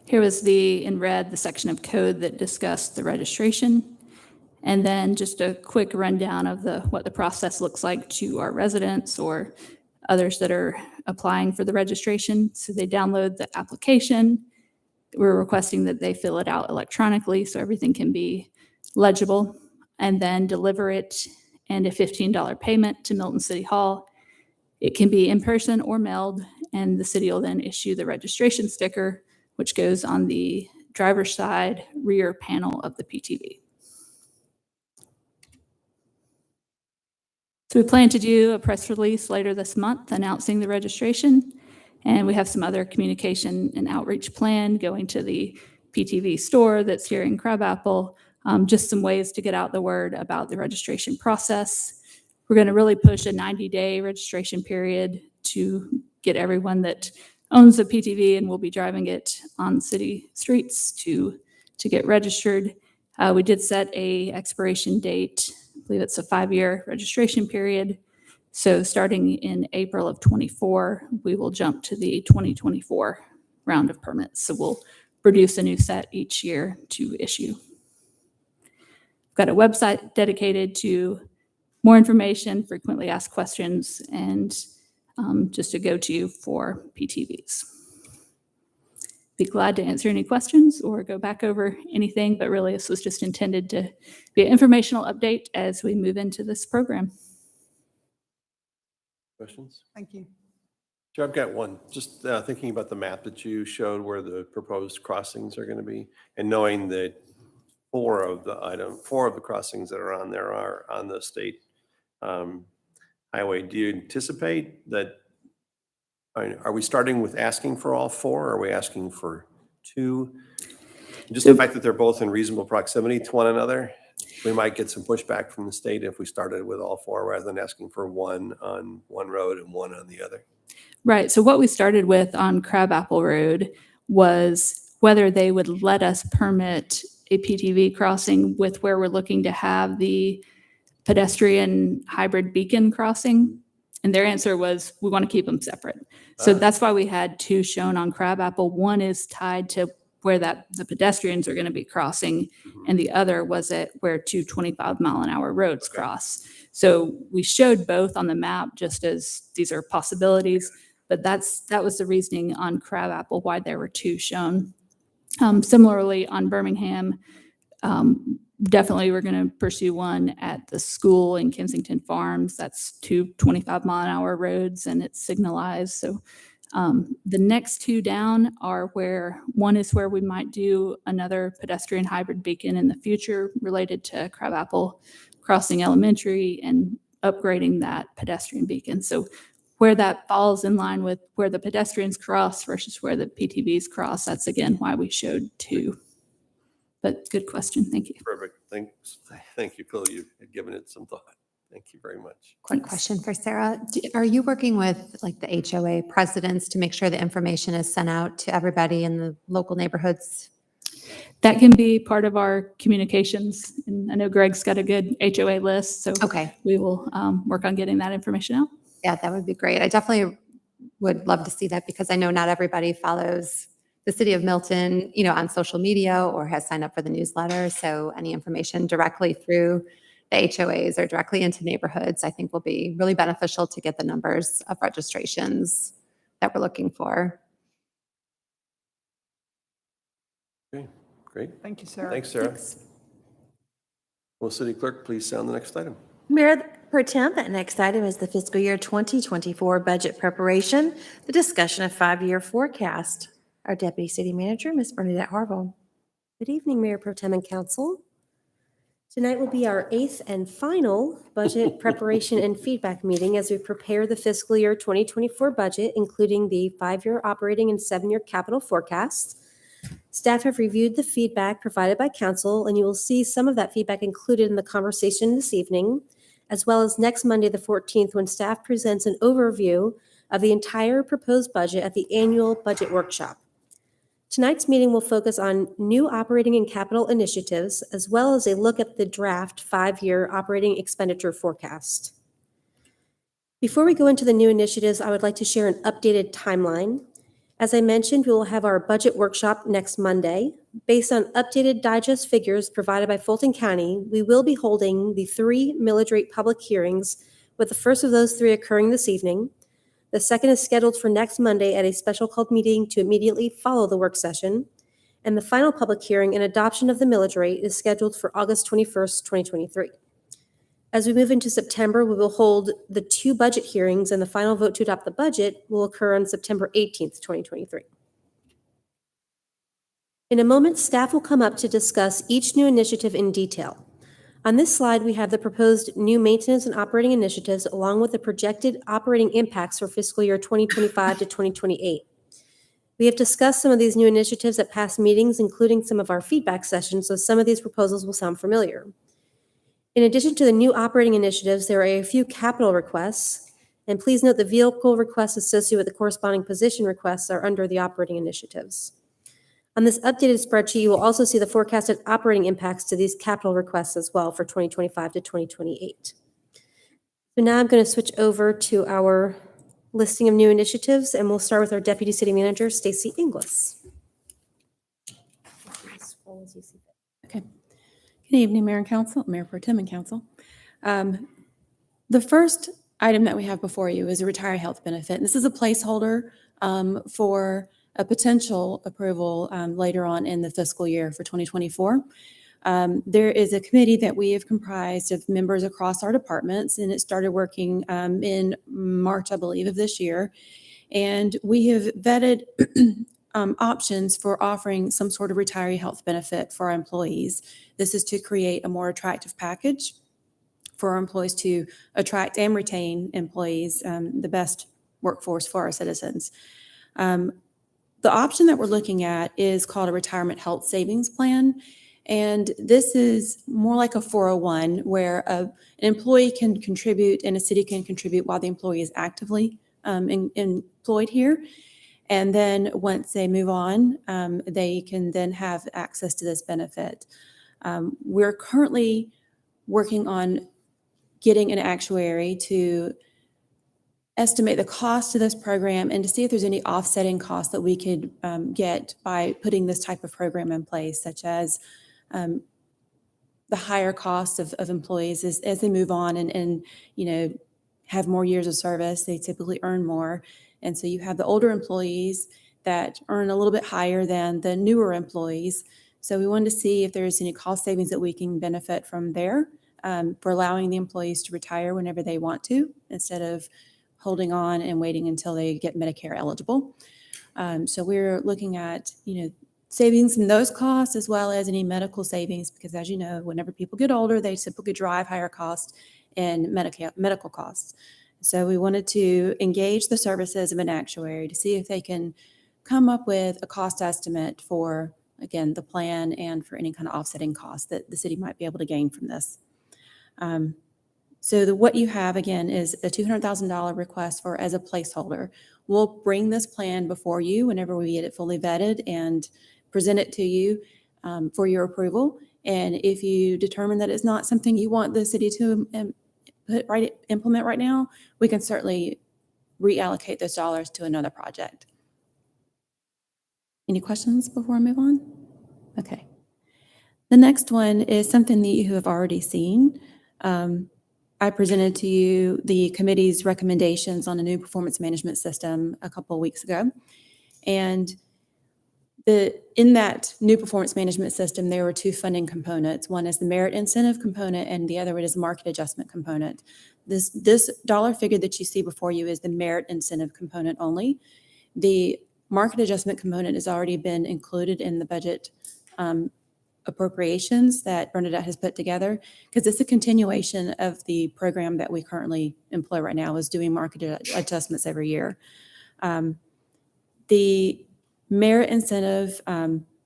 Here was in red, the section of code that discussed the registration. And then just a quick rundown of what the process looks like to our residents or others that are applying for the registration. So they download the application. We're requesting that they fill it out electronically so everything can be legible, and then deliver it and a $15 payment to Milton City Hall. It can be in person or mailed, and the city will then issue the registration sticker, which goes on the driver's side rear panel of the PTV. So we plan to do a press release later this month announcing the registration, and we have some other communication and outreach plan going to the PTV store that's here in Crabapple, just some ways to get out the word about the registration process. We're going to really push a 90-day registration period to get everyone that owns a PTV and will be driving it on city streets to get registered. We did set a expiration date. I believe it's a 5-year registration period. So starting in April of 24, we will jump to the 2024 round of permits. So we'll produce a new set each year to issue. We've got a website dedicated to more information, frequently asked questions, and just a go-to for PTVs. Be glad to answer any questions or go back over anything, but really this was just intended to be an informational update as we move into this program. Questions? Thank you. Sure, I've got one. Just thinking about the map that you showed where the proposed crossings are going to be, and knowing that four of the crossings that are on there are on the state highway. Do you anticipate that? Are we starting with asking for all four? Or are we asking for two? Just the fact that they're both in reasonable proximity to one another, we might get some pushback from the state if we started with all four rather than asking for one on one road and one on the other. Right. So what we started with on Crabapple Road was whether they would let us permit a PTV crossing with where we're looking to have the pedestrian hybrid beacon crossing. And their answer was, we want to keep them separate. So that's why we had two shown on Crabapple. One is tied to where the pedestrians are going to be crossing, and the other was at where two 25-mile-an-hour roads cross. So we showed both on the map just as these are possibilities, but that was the reasoning on Crabapple why there were two shown. Similarly, on Birmingham, definitely we're going to pursue one at the school in Kensington Farms. That's two 25-mile-an-hour roads, and it's signalized. So the next two down are where one is where we might do another pedestrian hybrid beacon in the future related to Crabapple Crossing Elementary and upgrading that pedestrian beacon. So where that falls in line with where the pedestrians cross versus where the PTVs cross, that's again why we showed two. But good question. Thank you. Perfect. Thanks. Thank you, Phil. You had given it some thought. Thank you very much. Quick question for Sarah. Are you working with like the HOA presidents to make sure the information is sent out to everybody in the local neighborhoods? That can be part of our communications. And I know Greg's got a good HOA list, so Okay. we will work on getting that information out. Yeah, that would be great. I definitely would love to see that because I know not everybody follows the city of Milton, on social media or has signed up for the newsletter. So any information directly through the HOAs or directly into neighborhoods, I think will be really beneficial to get the numbers of registrations that we're looking for. Okay, great. Thank you, Sarah. Thanks, Sarah. Will City Clerk please sound the next item? Mayor Pro Tem, that next item is the fiscal year 2024 budget preparation, the discussion of 5-year forecast. Our Deputy City Manager, Ms. Bernadette Harville. Good evening, Mayor Pro Tem and Council. Tonight will be our 8th and final budget preparation and feedback meeting as we prepare the fiscal year 2024 budget, including the 5-year operating and 7-year capital forecasts. Staff have reviewed the feedback provided by Council, and you will see some of that feedback included in the conversation this evening, as well as next Monday, the 14th, when staff presents an overview of the entire proposed budget at the annual budget workshop. Tonight's meeting will focus on new operating and capital initiatives, as well as a look at the draft 5-year operating expenditure forecast. Before we go into the new initiatives, I would like to share an updated timeline. As I mentioned, we will have our budget workshop next Monday. Based on updated digest figures provided by Fulton County, we will be holding the 3 millage rate public hearings, with the first of those 3 occurring this evening. The second is scheduled for next Monday at a special called meeting to immediately follow the work session. And the final public hearing and adoption of the millage rate is scheduled for August 21st, 2023. As we move into September, we will hold the 2 budget hearings, and the final vote to adopt the budget will occur on September 18th, 2023. In a moment, staff will come up to discuss each new initiative in detail. On this slide, we have the proposed new maintenance and operating initiatives along with the projected operating impacts for fiscal year 2025 to 2028. We have discussed some of these new initiatives at past meetings, including some of our feedback sessions, so some of these proposals will sound familiar. In addition to the new operating initiatives, there are a few capital requests, and please note the vehicle requests associated with the corresponding position requests are under the operating initiatives. On this updated spreadsheet, you will also see the forecasted operating impacts to these capital requests as well for 2025 to 2028. So now I'm going to switch over to our listing of new initiatives, and we'll start with our Deputy City Manager, Stacy Inglis. Okay. Good evening, Mayor and Council, Mayor Pro Tem and Council. The first item that we have before you is a retiree health benefit. And this is a placeholder for a potential approval later on in the fiscal year for 2024. There is a committee that we have comprised of members across our departments, and it started working in March, I believe, of this year. And we have vetted options for offering some sort of retiree health benefit for our employees. This is to create a more attractive package for our employees to attract and retain employees, the best workforce for our citizens. The option that we're looking at is called a retirement health savings plan. And this is more like a 401 where an employee can contribute and a city can contribute while the employee is actively employed here. And then once they move on, they can then have access to this benefit. We're currently working on getting an actuary to estimate the cost of this program and to see if there's any offsetting costs that we could get by putting this type of program in place, such as the higher cost of employees as they move on and have more years of service. They typically earn more. And so you have the older employees that earn a little bit higher than the newer employees. So we wanted to see if there's any cost savings that we can benefit from there for allowing the employees to retire whenever they want to, instead of holding on and waiting until they get Medicare eligible. So we're looking at, savings in those costs as well as any medical savings, because as you know, whenever people get older, they typically drive higher costs in medical costs. So we wanted to engage the services of an actuary to see if they can come up with a cost estimate for, again, the plan and for any kind of offsetting costs that the city might be able to gain from this. So what you have, again, is a $200,000 request for as a placeholder. We'll bring this plan before you whenever we get it fully vetted and present it to you for your approval. And if you determine that it's not something you want the city to implement right now, we can certainly reallocate those dollars to another project. Any questions before I move on? Okay. The next one is something that you have already seen. I presented to you the committee's recommendations on a new performance management system a couple of weeks ago. And in that new performance management system, there were 2 funding components. One is the merit incentive component, and the other is market adjustment component. This dollar figure that you see before you is the merit incentive component only. The market adjustment component has already been included in the budget appropriations that Bernadette has put together, because it's a continuation of the program that we currently employ right now, is doing market adjustments every year. The merit incentive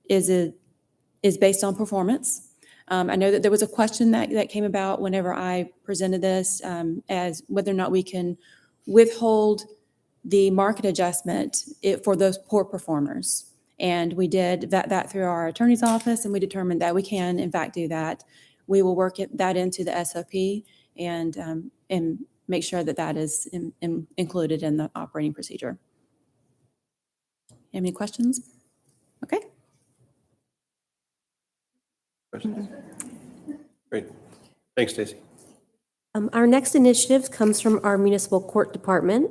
is based on performance. I know that there was a question that came about whenever I presented this as whether or not we can withhold the market adjustment for those poor performers. And we did that through our attorney's office, and we determined that we can, in fact, do that. We will work that into the SOP and make sure that is included in the operating procedure. You have any questions? Okay. Questions? Great. Thanks, Stacy. Our next initiative comes from our municipal court department.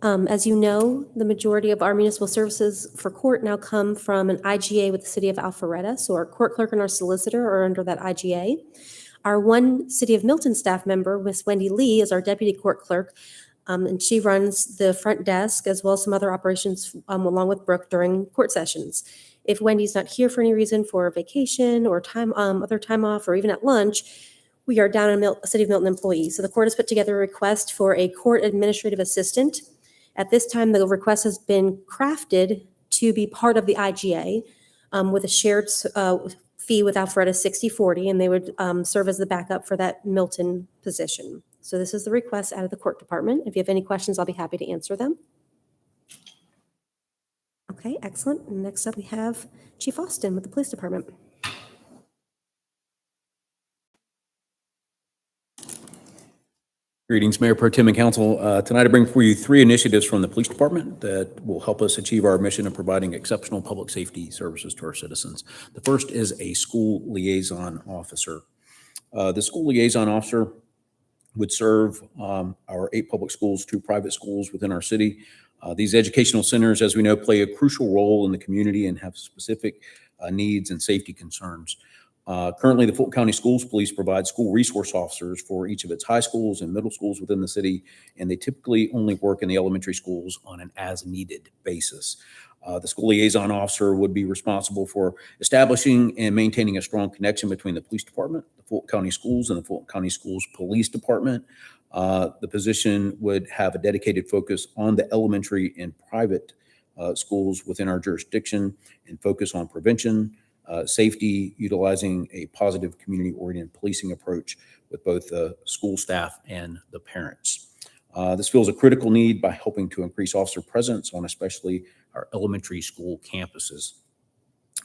As you know, the majority of our municipal services for court now come from an IGA with the city of Alpharetta. So our court clerk and our solicitor are under that IGA. Our one City of Milton staff member, Miss Wendy Lee, is our deputy court clerk, and she runs the front desk as well as some other operations along with Brooke during court sessions. If Wendy's not here for any reason, for vacation or other time off, or even at lunch, we are down a City of Milton employee. So the court has put together a request for a court administrative assistant. At this time, the request has been crafted to be part of the IGA with a shared fee with Alpharetta 60/40, and they would serve as the backup for that Milton position. So this is the request out of the court department. If you have any questions, I'll be happy to answer them. Okay, excellent. Next up, we have Chief Austin with the police department. Greetings, Mayor Pro Tem and Council. Tonight I bring for you 3 initiatives from the police department that will help us achieve our mission of providing exceptional public safety services to our citizens. The first is a school liaison officer. The school liaison officer would serve our 8 public schools, 2 private schools within our city. These educational centers, as we know, play a crucial role in the community and have specific needs and safety concerns. Currently, the Fulton County Schools Police provide school resource officers for each of its high schools and middle schools within the city, and they typically only work in the elementary schools on an as-needed basis. The school liaison officer would be responsible for establishing and maintaining a strong connection between the police department, the Fulton County Schools, and the Fulton County Schools Police Department. The position would have a dedicated focus on the elementary and private schools within our jurisdiction and focus on prevention, safety, utilizing a positive community-oriented policing approach with both the school staff and the parents. This fills a critical need by helping to increase officer presence on especially our elementary school campuses.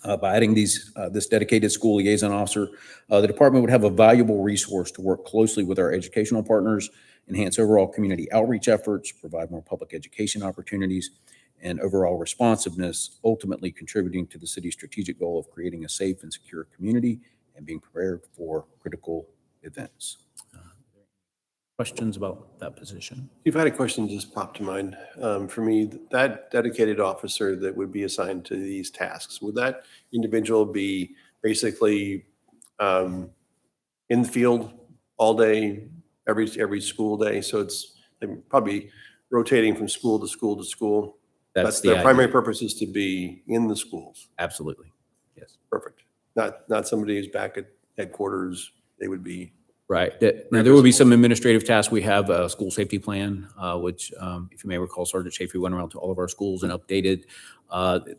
By adding this dedicated school liaison officer, the department would have a valuable resource to work closely with our educational partners, enhance overall community outreach efforts, provide more public education opportunities, and overall responsiveness, ultimately contributing to the city's strategic goal of creating a safe and secure community and being prepared for critical events. Questions about that position? You've had a question just popped to mind. For me, that dedicated officer that would be assigned to these tasks, would that individual be basically in the field all day, every school day? So it's probably rotating from school to school to school. That's their primary purpose, is to be in the schools. Absolutely. Yes. Perfect. Not somebody who's back at headquarters. They would be. Right. Now, there will be some administrative tasks. We have a school safety plan, which, if you may recall, Sergeant Chafee went around to all of our schools and updated.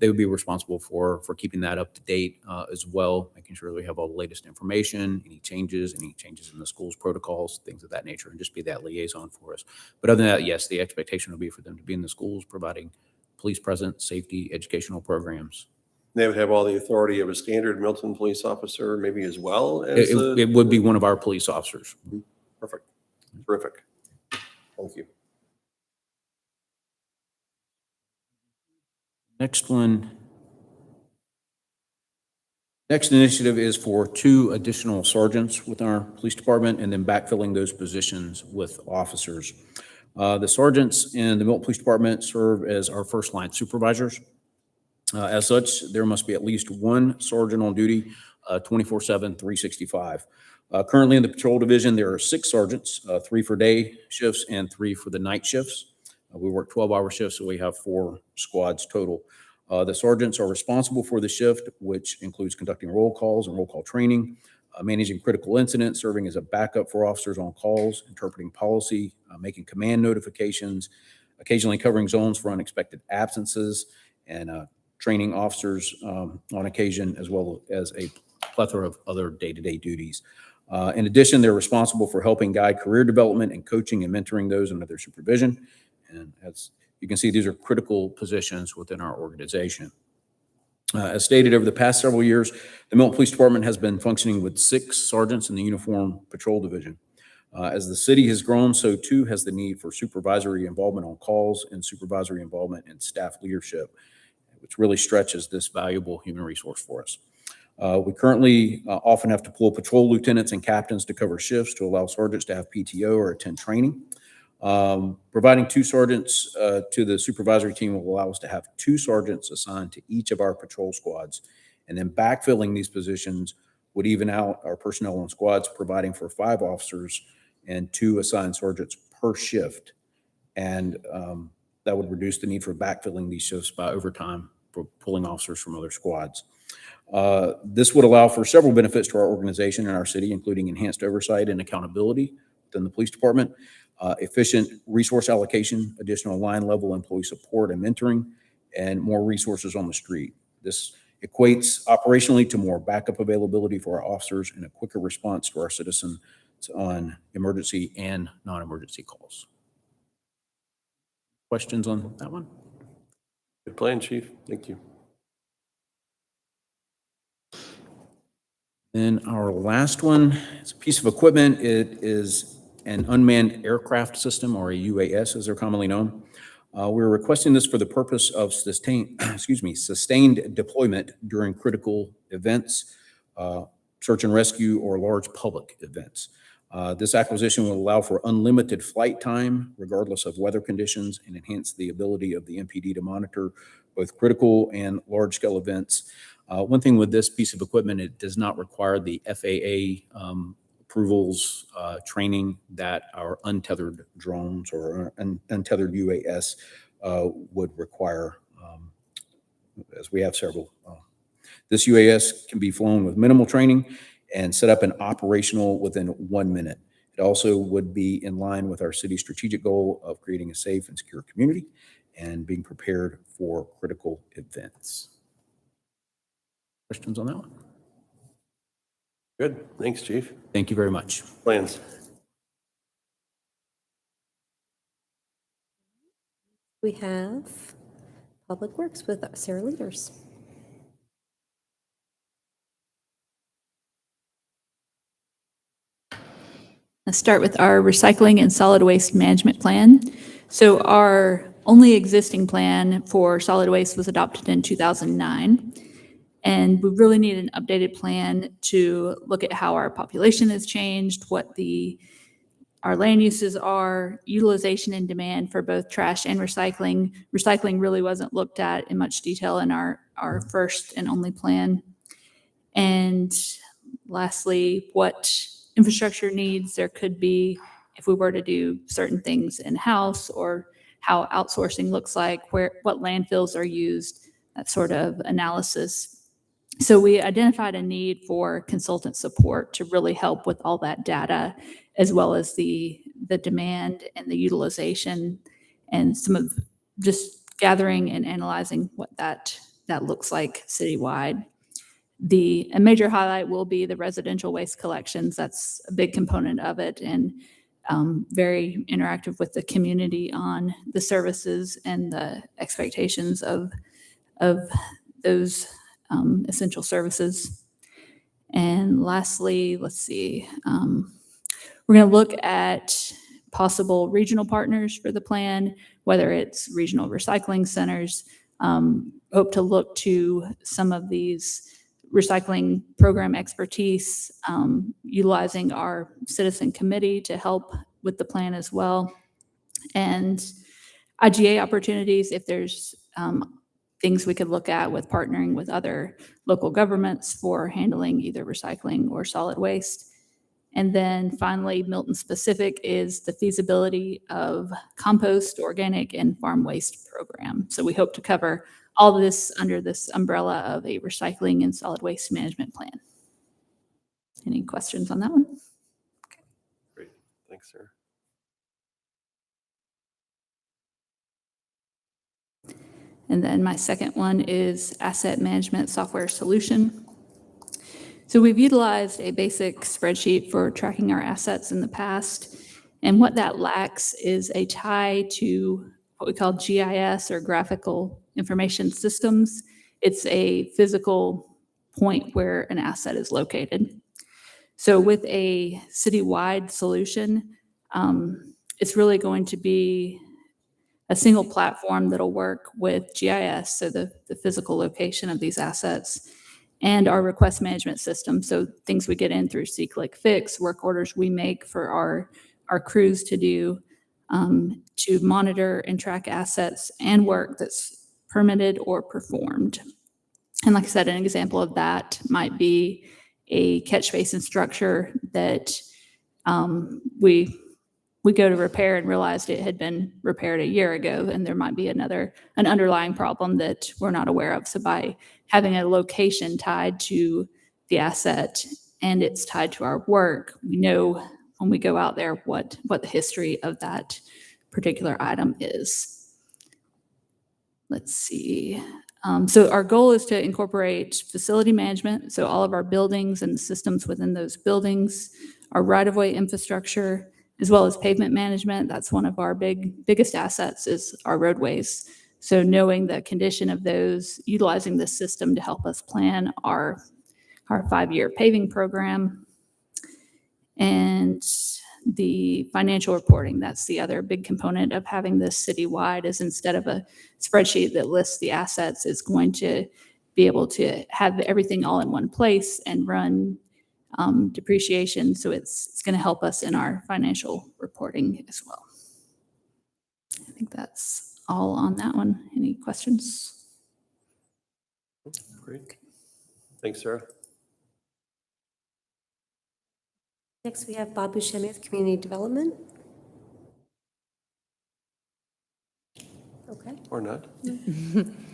They would be responsible for keeping that up to date as well, making sure we have all the latest information, any changes in the school's protocols, things of that nature, and just be that liaison for us. But other than that, yes, the expectation will be for them to be in the schools, providing police presence, safety, educational programs. They would have all the authority of a standard Milton police officer, maybe as well as It would be one of our police officers. Perfect. Terrific. Thank you. Next initiative is for 2 additional sergeants with our police department and then backfilling those positions with officers. The sergeants in the Milton Police Department serve as our first line supervisors. As such, there must be at least 1 sergeant on duty 24/7, 365. Currently in the patrol division, there are 6 sergeants, 3 for day shifts and 3 for the night shifts. We work 12-hour shifts, so we have 4 squads total. The sergeants are responsible for the shift, which includes conducting roll calls and roll call training, managing critical incidents, serving as a backup for officers on calls, interpreting policy, making command notifications, occasionally covering zones for unexpected absences, and training officers on occasion, as well as a plethora of other day-to-day duties. In addition, they're responsible for helping guide career development and coaching and mentoring those under their supervision. And as you can see, these are critical positions within our organization. As stated, over the past several years, the Milton Police Department has been functioning with 6 sergeants in the Uniform Patrol Division. As the city has grown, so too has the need for supervisory involvement on calls and supervisory involvement in staff leadership. which really stretches this valuable human resource for us. We currently often have to pull patrol lieutenants and captains to cover shifts to allow sergeants to have PTO or attend training. Providing 2 sergeants to the supervisory team will allow us to have 2 sergeants assigned to each of our patrol squads. And then backfilling these positions would even out our personnel on squads, providing for 5 officers and 2 assigned sergeants per shift. And that would reduce the need for backfilling these shifts by overtime for pulling officers from other squads. This would allow for several benefits to our organization and our city, including enhanced oversight and accountability within the police department, efficient resource allocation, additional line level employee support and mentoring, and more resources on the street. This equates operationally to more backup availability for our officers and a quicker response to our citizens on emergency and non-emergency calls. Questions on that one? Good plan, Chief. Thank you. Then our last one is a piece of equipment. It is an unmanned aircraft system, or a UAS as they're commonly known. We're requesting this for the purpose of sustained deployment during critical events, search and rescue, or large public events. This acquisition will allow for unlimited flight time regardless of weather conditions and enhance the ability of the MPD to monitor both critical and large-scale events. One thing with this piece of equipment, it does not require the FAA approvals, training that our untethered drones or untethered UAS would require, as we have several. This UAS can be flown with minimal training and set up and operational within 1 minute. It also would be in line with our city's strategic goal of creating a safe and secure community and being prepared for critical events. Questions on that one? Good. Thanks, Chief. Thank you very much. Plans. We have Public Works with Sarah Leaders. Let's start with our recycling and solid waste management plan. So our only existing plan for solid waste was adopted in 2009. And we really need an updated plan to look at how our population has changed, what our land uses are, utilization and demand for both trash and recycling. Recycling really wasn't looked at in much detail in our first and only plan. And lastly, what infrastructure needs there could be if we were to do certain things in-house, or how outsourcing looks like, what landfills are used, that sort of analysis. So we identified a need for consultant support to really help with all that data, as well as the demand and the utilization, and some of just gathering and analyzing what that looks like citywide. A major highlight will be the residential waste collections. That's a big component of it, and very interactive with the community on the services and the expectations of those essential services. And lastly, let's see, we're going to look at possible regional partners for the plan, whether it's regional recycling centers. Hope to look to some of these recycling program expertise, utilizing our citizen committee to help with the plan as well. And IGA opportunities, if there's things we could look at with partnering with other local governments for handling either recycling or solid waste. And then finally, Milton specific is the feasibility of compost, organic, and farm waste program. So we hope to cover all of this under this umbrella of a recycling and solid waste management plan. Any questions on that one? Okay. Great. Thanks, Sarah. And then my second one is asset management software solution. So we've utilized a basic spreadsheet for tracking our assets in the past. And what that lacks is a tie to what we call GIS, or graphical information systems. It's a physical point where an asset is located. So with a citywide solution, it's really going to be a single platform that'll work with GIS, so the physical location of these assets, and our request management system, so things we get in through See, Click, Fix, work orders we make for our crews to do, to monitor and track assets and work that's permitted or performed. And like I said, an example of that might be a catch basin structure that we go to repair and realized it had been repaired a year ago, and there might be an underlying problem that we're not aware of. So by having a location tied to the asset and it's tied to our work, we know when we go out there what the history of that particular item is. Let's see. So our goal is to incorporate facility management, so all of our buildings and the systems within those buildings, our right-of-way infrastructure, as well as pavement management. That's one of our biggest assets is our roadways. So knowing the condition of those, utilizing this system to help us plan our 5-year paving program. And the financial reporting, that's the other big component of having this citywide, is instead of a spreadsheet that lists the assets, it's going to be able to have everything all in one place and run depreciation. So it's going to help us in our financial reporting as well. I think that's all on that one. Any questions? Great. Thanks, Sarah. Next, we have Bob Buscemi with Community Development. Okay. Or not.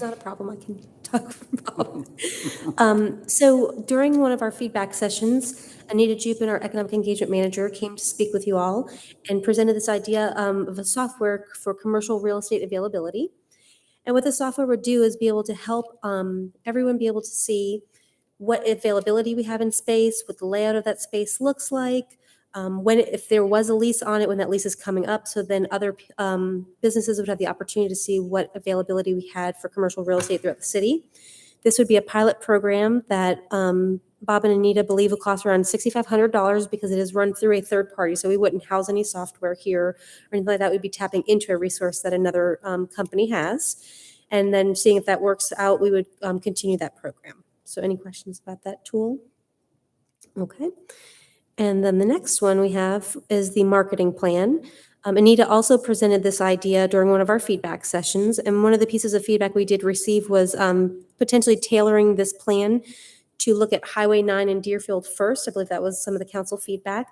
Not a problem. I can talk for Bob. So during one of our feedback sessions, Anita Jupin, our Economic Engagement Manager, came to speak with you all and presented this idea of a software for commercial real estate availability. And what the software would do is be able to help everyone be able to see what availability we have in space, what the layout of that space looks like, if there was a lease on it, when that lease is coming up, so then other businesses would have the opportunity to see what availability we had for commercial real estate throughout the city. This would be a pilot program that Bob and Anita believe will cost around $6,500 because it is run through a third party, so we wouldn't house any software here or anything like that. We'd be tapping into a resource that another company has, and then seeing if that works out, we would continue that program. So any questions about that tool? Okay. And then the next one we have is the marketing plan. Anita also presented this idea during one of our feedback sessions. And one of the pieces of feedback we did receive was potentially tailoring this plan to look at Highway 9 and Deerfield first. I believe that was some of the council feedback.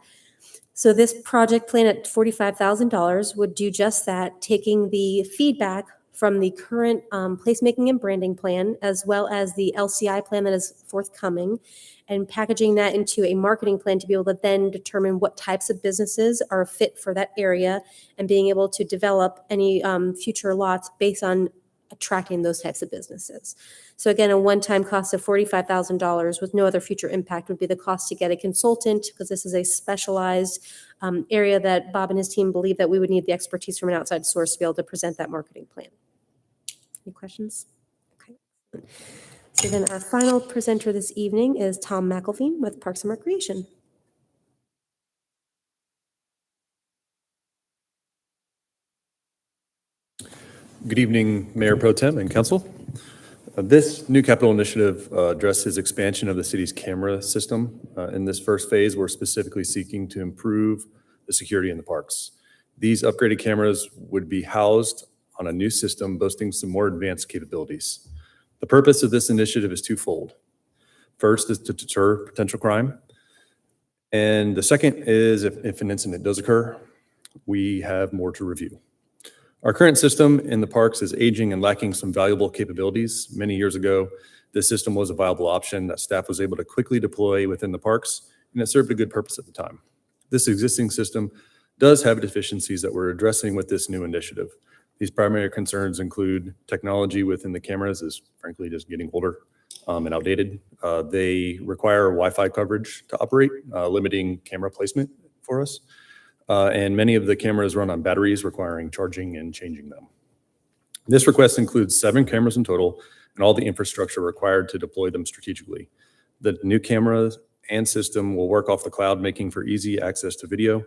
So this project plan at $45,000 would do just that, taking the feedback from the current placemaking and branding plan, as well as the LCI plan that is forthcoming, and packaging that into a marketing plan to be able to then determine what types of businesses are fit for that area and being able to develop any future lots based on attracting those types of businesses. So again, a one-time cost of $45,000 with no other future impact would be the cost to get a consultant, because this is a specialized area that Bob and his team believe that we would need the expertise from an outside source to be able to present that marketing plan. Any questions? Okay. So then our final presenter this evening is Tom McElveen with Parks and Recreation. Good evening, Mayor Pro Tem and Council. This new capital initiative addresses expansion of the city's camera system. In this first phase, we're specifically seeking to improve the security in the parks. These upgraded cameras would be housed on a new system boasting some more advanced capabilities. The purpose of this initiative is twofold. First is to deter potential crime. And the second is if an incident does occur, we have more to review. Our current system in the parks is aging and lacking some valuable capabilities. Many years ago, this system was a viable option that staff was able to quickly deploy within the parks, and it served a good purpose at the time. This existing system does have deficiencies that we're addressing with this new initiative. These primary concerns include technology within the cameras is frankly just getting older and outdated. They require Wi-Fi coverage to operate, limiting camera placement for us. And many of the cameras run on batteries, requiring charging and changing them. This request includes 7 cameras in total and all the infrastructure required to deploy them strategically. The new cameras and system will work off the cloud, making for easy access to video.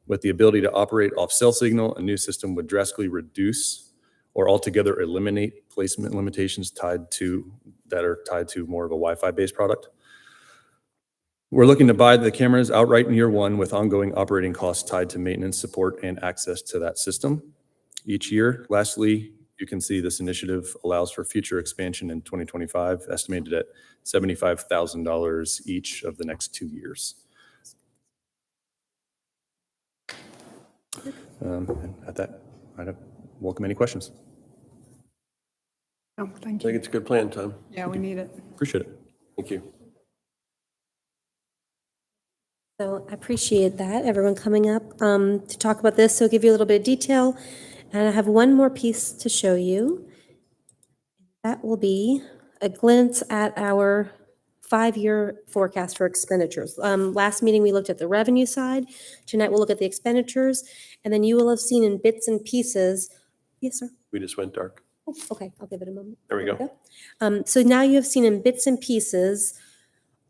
With the ability to operate off cell signal, a new system would drastically reduce or altogether eliminate placement limitations that are tied to more of a Wi-Fi based product. We're looking to buy the cameras outright in year one with ongoing operating costs tied to maintenance, support, and access to that system each year. Lastly, you can see this initiative allows for future expansion in 2025, estimated at $75,000 each of the next 2 years. And at that, I'd welcome any questions. Oh, I thank think you. it's a good plan, Tom. Yeah, we need it. Appreciate it. Thank you. So I appreciate that, everyone coming up to talk about this. So I'll give you a little bit of detail. And I have one more piece to show you. That will be a glance at our 5-year forecast for expenditures. Last meeting, we looked at the revenue side. Tonight, we'll look at the expenditures. And then you will have seen in bits and pieces. Yes, sir. We just went dark. Oh, okay, I'll give it a moment. There we go. So now you have seen in bits and pieces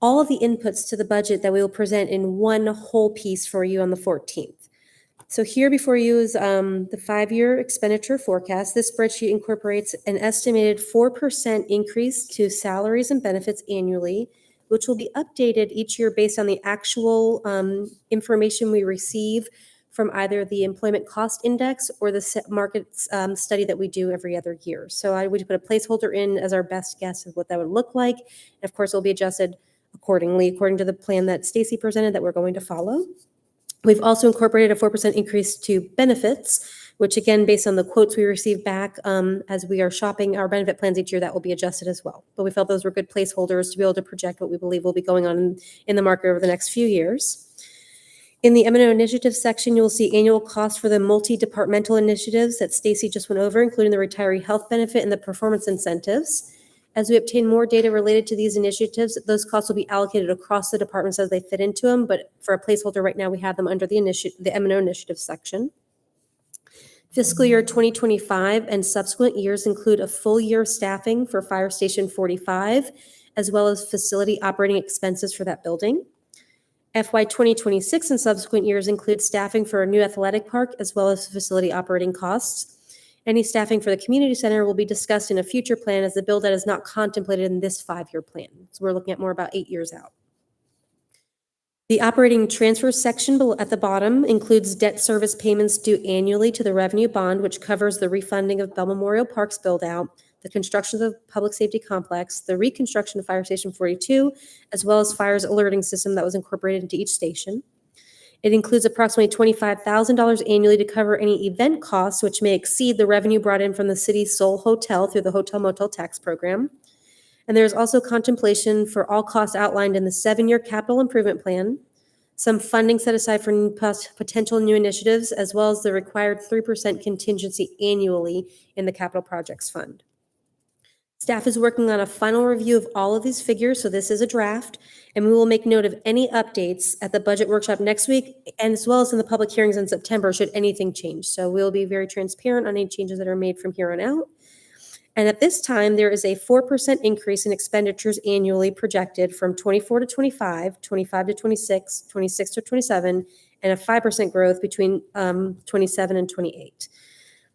all of the inputs to the budget that we will present in one whole piece for you on the 14th. So here before you is the 5-year expenditure forecast. This spreadsheet incorporates an estimated 4% increase to salaries and benefits annually, which will be updated each year based on the actual information we receive from either the employment cost index or the market study that we do every other year. So I would put a placeholder in as our best guess of what that would look like. And of course, it'll be adjusted accordingly, according to the plan that Stacy presented that we're going to follow. We've also incorporated a 4% increase to benefits, which again, based on the quotes we received back as we are shopping our benefit plans each year, that will be adjusted as well. But we felt those were good placeholders to be able to project what we believe will be going on in the market over the next few years. In the M&O initiatives section, you will see annual costs for the multi-departmental initiatives that Stacy just went over, including the retiree health benefit and the performance incentives. As we obtain more data related to these initiatives, those costs will be allocated across the departments as they fit into them. But for a placeholder right now, we have them under the M&O initiative section. Fiscal year 2025 and subsequent years include a full year staffing for Fire Station 45, as well as facility operating expenses for that building. FY 2026 and subsequent years include staffing for a new athletic park, as well as facility operating costs. Any staffing for the community center will be discussed in a future plan as the build-out is not contemplated in this 5-year plan. So we're looking at more about 8 years out. The operating transfer section at the bottom includes debt service payments due annually to the revenue bond, which covers the refunding of Bell Memorial Park's build-out, the construction of the public safety complex, the reconstruction of Fire Station 42, as well as fire's alerting system that was incorporated into each station. It includes approximately $25,000 annually to cover any event costs which may exceed the revenue brought in from the city's sole hotel through the hotel motel tax program. And there's also contemplation for all costs outlined in the 7-year capital improvement plan, some funding set aside for potential new initiatives, as well as the required 3% contingency annually in the capital projects fund. Staff is working on a final review of all of these figures, so this is a draft, and we will make note of any updates at the budget workshop next week, and as well as in the public hearings in September, should anything change. So we'll be very transparent on any changes that are made from here on out. And at this time, there is a 4% increase in expenditures annually projected from 24 to 25, 25 to 26, 26 to 27, and a 5% growth between 27 and 28.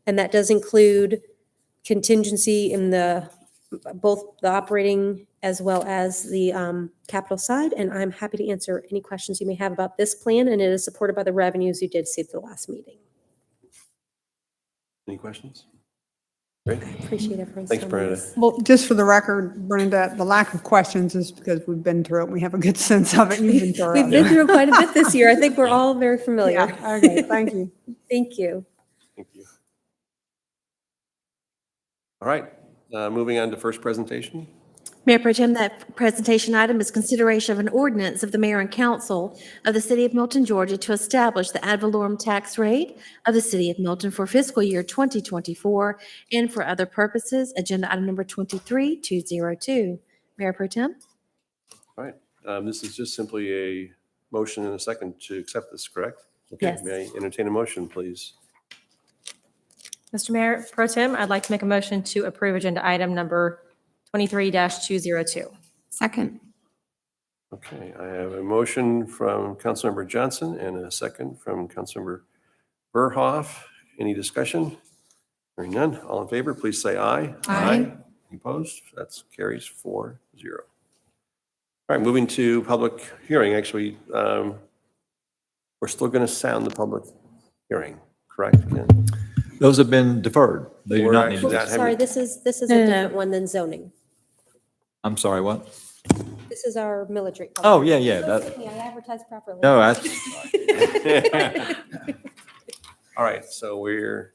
And that does include contingency in both the operating as well as the capital side. And I'm happy to answer any questions you may have about this plan, and it is supported by the revenues you did see at the last meeting. Any questions? Great. I appreciate everyone's Thanks, comments. Bernadette. Well, just for the record, Bernadette, the lack of questions is because we've been through it. We have a good sense of it. You've been through We've been through quite a bit this year. I think we're all very familiar. Yeah, okay, thank you. Thank you. Thank you. All right, moving on to first presentation. Mayor Pro Tem, that presentation item is consideration of an ordinance of the mayor and council of the city of Milton, Georgia to establish the ad valorem tax rate of the city of Milton for fiscal year 2024 and for other purposes. Agenda item number 23202. Mayor Pro Tem? All right, this is just simply a motion and a second to accept this, correct? Okay, Yes. may I entertain a motion, please? Mr. Mayor Pro Tem, I'd like to make a motion to approve agenda item number 23-202. Second. Okay, I have a motion from Councilmember Johnson and a second from Councilmember Burhoff. Any discussion? Hearing none, all in favor, please say aye. Aye. Any opposed? That's carries 4-0. All right, moving to public hearing. Actually, we're still going to sound the public hearing, correct? Ken? Those have been deferred. They do We're not need actually to. not Sorry, having- this is No, a no, no. different one than zoning. I'm sorry, what? This is our millage rate. Oh, yeah, yeah. So That, excuse me, I advertised properly. no, that's, All right, so we're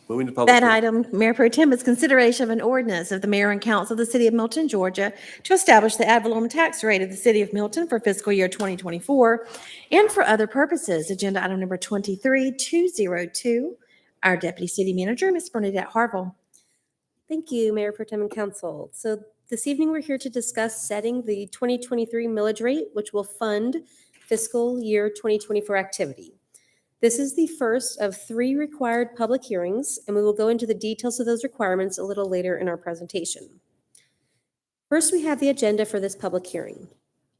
moving to public. That hearing. item, Mayor Pro Tem, is consideration of an ordinance of the mayor and council of the city of Milton, Georgia, to establish the ad valorem tax rate of the city of Milton for fiscal year 2024 and for other purposes. Agenda item number 23202. Our deputy city manager, Ms. Bernadette Harville. Thank you, Mayor Pro Tem and Council. So this evening, we're here to discuss setting the 2023 millage rate, which will fund fiscal year 2024 activity. This is the first of 3 required public hearings, and we will go into the details of those requirements a little later in our presentation. First, we have the agenda for this public hearing.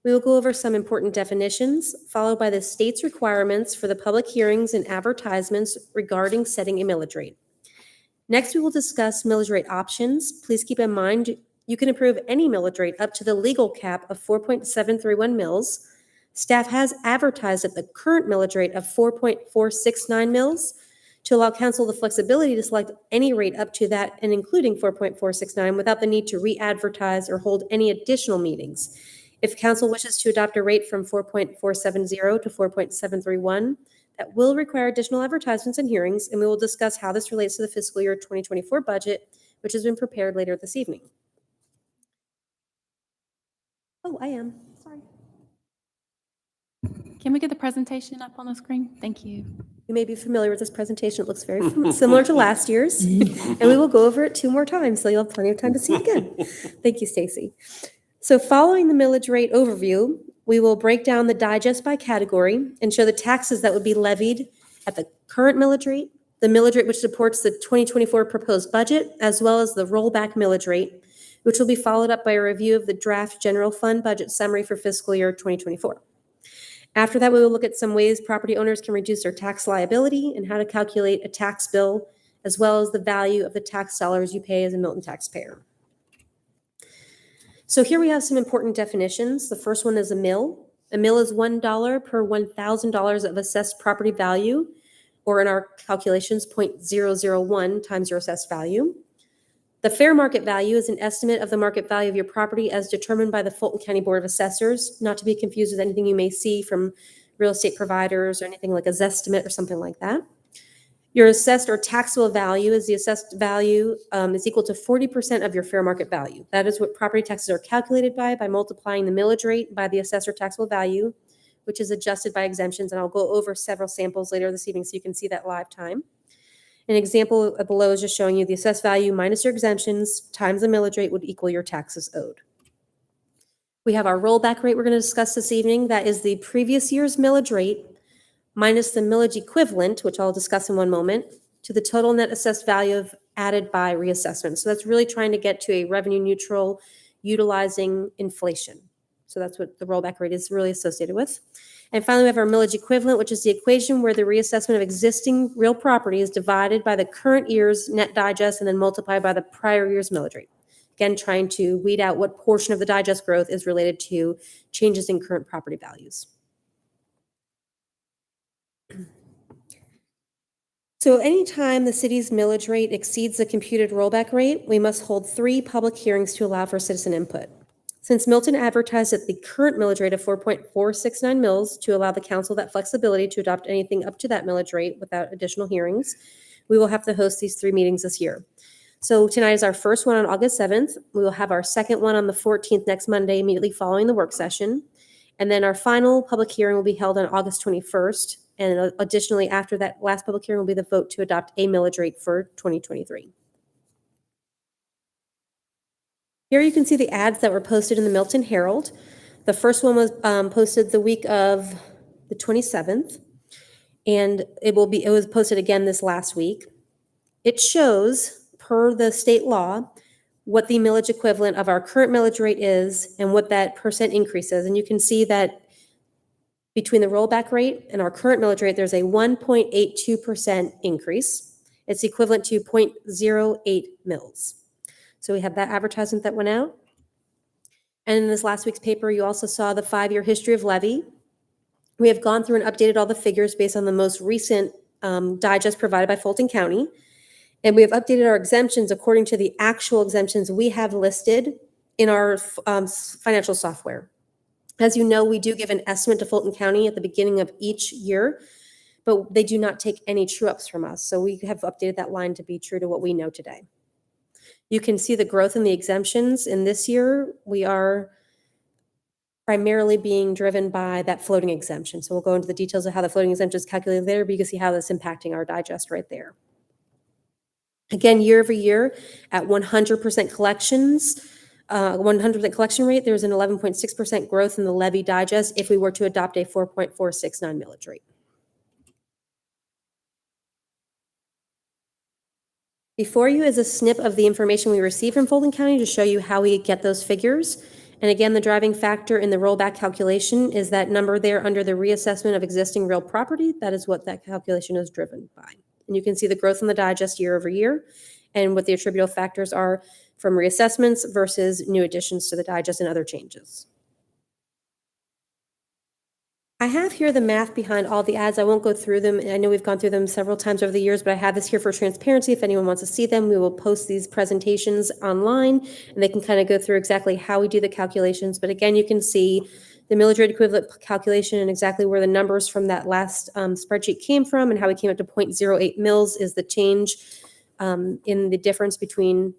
We will go over some important definitions, followed by the state's requirements for the public hearings and advertisements regarding setting a millage rate. Next, we will discuss millage rate options. Please keep in mind, you can approve any millage rate up to the legal cap of 4.731 mils. Staff has advertised at the current millage rate of 4.469 mils to allow council the flexibility to select any rate up to that and including 4.469 without the need to re-advertise or hold any additional meetings. If council wishes to adopt a rate from 4.470 to 4.731, that will require additional advertisements and hearings, and we will discuss how this relates to the fiscal year 2024 budget, which has been prepared later this evening. Oh, I am. Sorry. Can we get the presentation up on the screen? Thank you. You may be familiar with this presentation. It looks very similar to last year's, and we will go over it 2 more times, so you'll have plenty of time to see it again. Thank you, Stacy. So following the millage rate overview, we will break down the digest by category and show the taxes that would be levied at the current millage rate, the millage rate which supports the 2024 proposed budget, as well as the rollback millage rate, which will be followed up by a review of the draft general fund budget summary for fiscal year 2024. After that, we will look at some ways property owners can reduce their tax liability and how to calculate a tax bill, as well as the value of the tax dollars you pay as a Milton taxpayer. So here we have some important definitions. The first one is a mill. A mill is $1 per $1,000 of assessed property value, or in our calculations, 0.001 times your assessed value. The fair market value is an estimate of the market value of your property as determined by the Fulton County Board of Assessors, not to be confused with anything you may see from real estate providers or anything like a Zestimate or something like that. Your assessed or taxable value is the assessed value is equal to 40% of your fair market value. That is what property taxes are calculated by multiplying the millage rate by the assessed or taxable value, which is adjusted by exemptions. And I'll go over several samples later this evening so you can see that live time. An example below is just showing you the assessed value minus your exemptions times the millage rate would equal your taxes owed. We have our rollback rate we're going to discuss this evening. That is the previous year's millage rate minus the millage equivalent, which I'll discuss in one moment, to the total net assessed value of added by reassessment. So that's really trying to get to a revenue neutral utilizing inflation. So that's what the rollback rate is really associated with. And finally, we have our millage equivalent, which is the equation where the reassessment of existing real property is divided by the current year's net digest and then multiplied by the prior year's millage rate. Again, trying to weed out what portion of the digest growth is related to changes in current property values. So anytime the city's millage rate exceeds the computed rollback rate, we must hold 3 public hearings to allow for citizen input. Since Milton advertised at the current millage rate of 4.469 mils to allow the council that flexibility to adopt anything up to that millage rate without additional hearings, we will have to host these 3 meetings this year. So tonight is our first one on August 7th. We will have our second one on the 14th next Monday, immediately following the work session. And then our final public hearing will be held on August 21st. And additionally, after that last public hearing will be the vote to adopt a millage rate for 2023. Here you can see the ads that were posted in the Milton Herald. The first one was posted the week of the 27th, and it was posted again this last week. It shows, per the state law, what the millage equivalent of our current millage rate is and what that percent increase is. And you can see that between the rollback rate and our current millage rate, there's a 1.82% increase. It's equivalent to 0.08 mils. So we have that advertisement that went out. And in this last week's paper, you also saw the 5-year history of levy. We have gone through and updated all the figures based on the most recent digest provided by Fulton County. And we have updated our exemptions according to the actual exemptions we have listed in our financial software. As you know, we do give an estimate to Fulton County at the beginning of each year, but they do not take any true-ups from us. So we have updated that line to be true to what we know today. You can see the growth in the exemptions. In this year, we are primarily being driven by that floating exemption. So we'll go into the details of how the floating exemption is calculated later, but you can see how that's impacting our digest right there. Again, year over year, at 100% collections, 100% collection rate, there's an 11.6% growth in the levy digest if we were to adopt a 4.469 millage rate. Before you is a snip of the information we receive from Fulton County to show you how we get those figures. And again, the driving factor in the rollback calculation is that number there under the reassessment of existing real property. That is what that calculation is driven by. And you can see the growth in the digest year over year and what the attributable factors are from reassessments versus new additions to the digest and other changes. I have here the math behind all the ads. I won't go through them. I know we've gone through them several times over the years, but I have this here for transparency. If anyone wants to see them, we will post these presentations online and they can kind of go through exactly how we do the calculations. But again, you can see the millage rate equivalent calculation and exactly where the numbers from that last spreadsheet came from and how we came up to 0.08 mils is the change in the difference between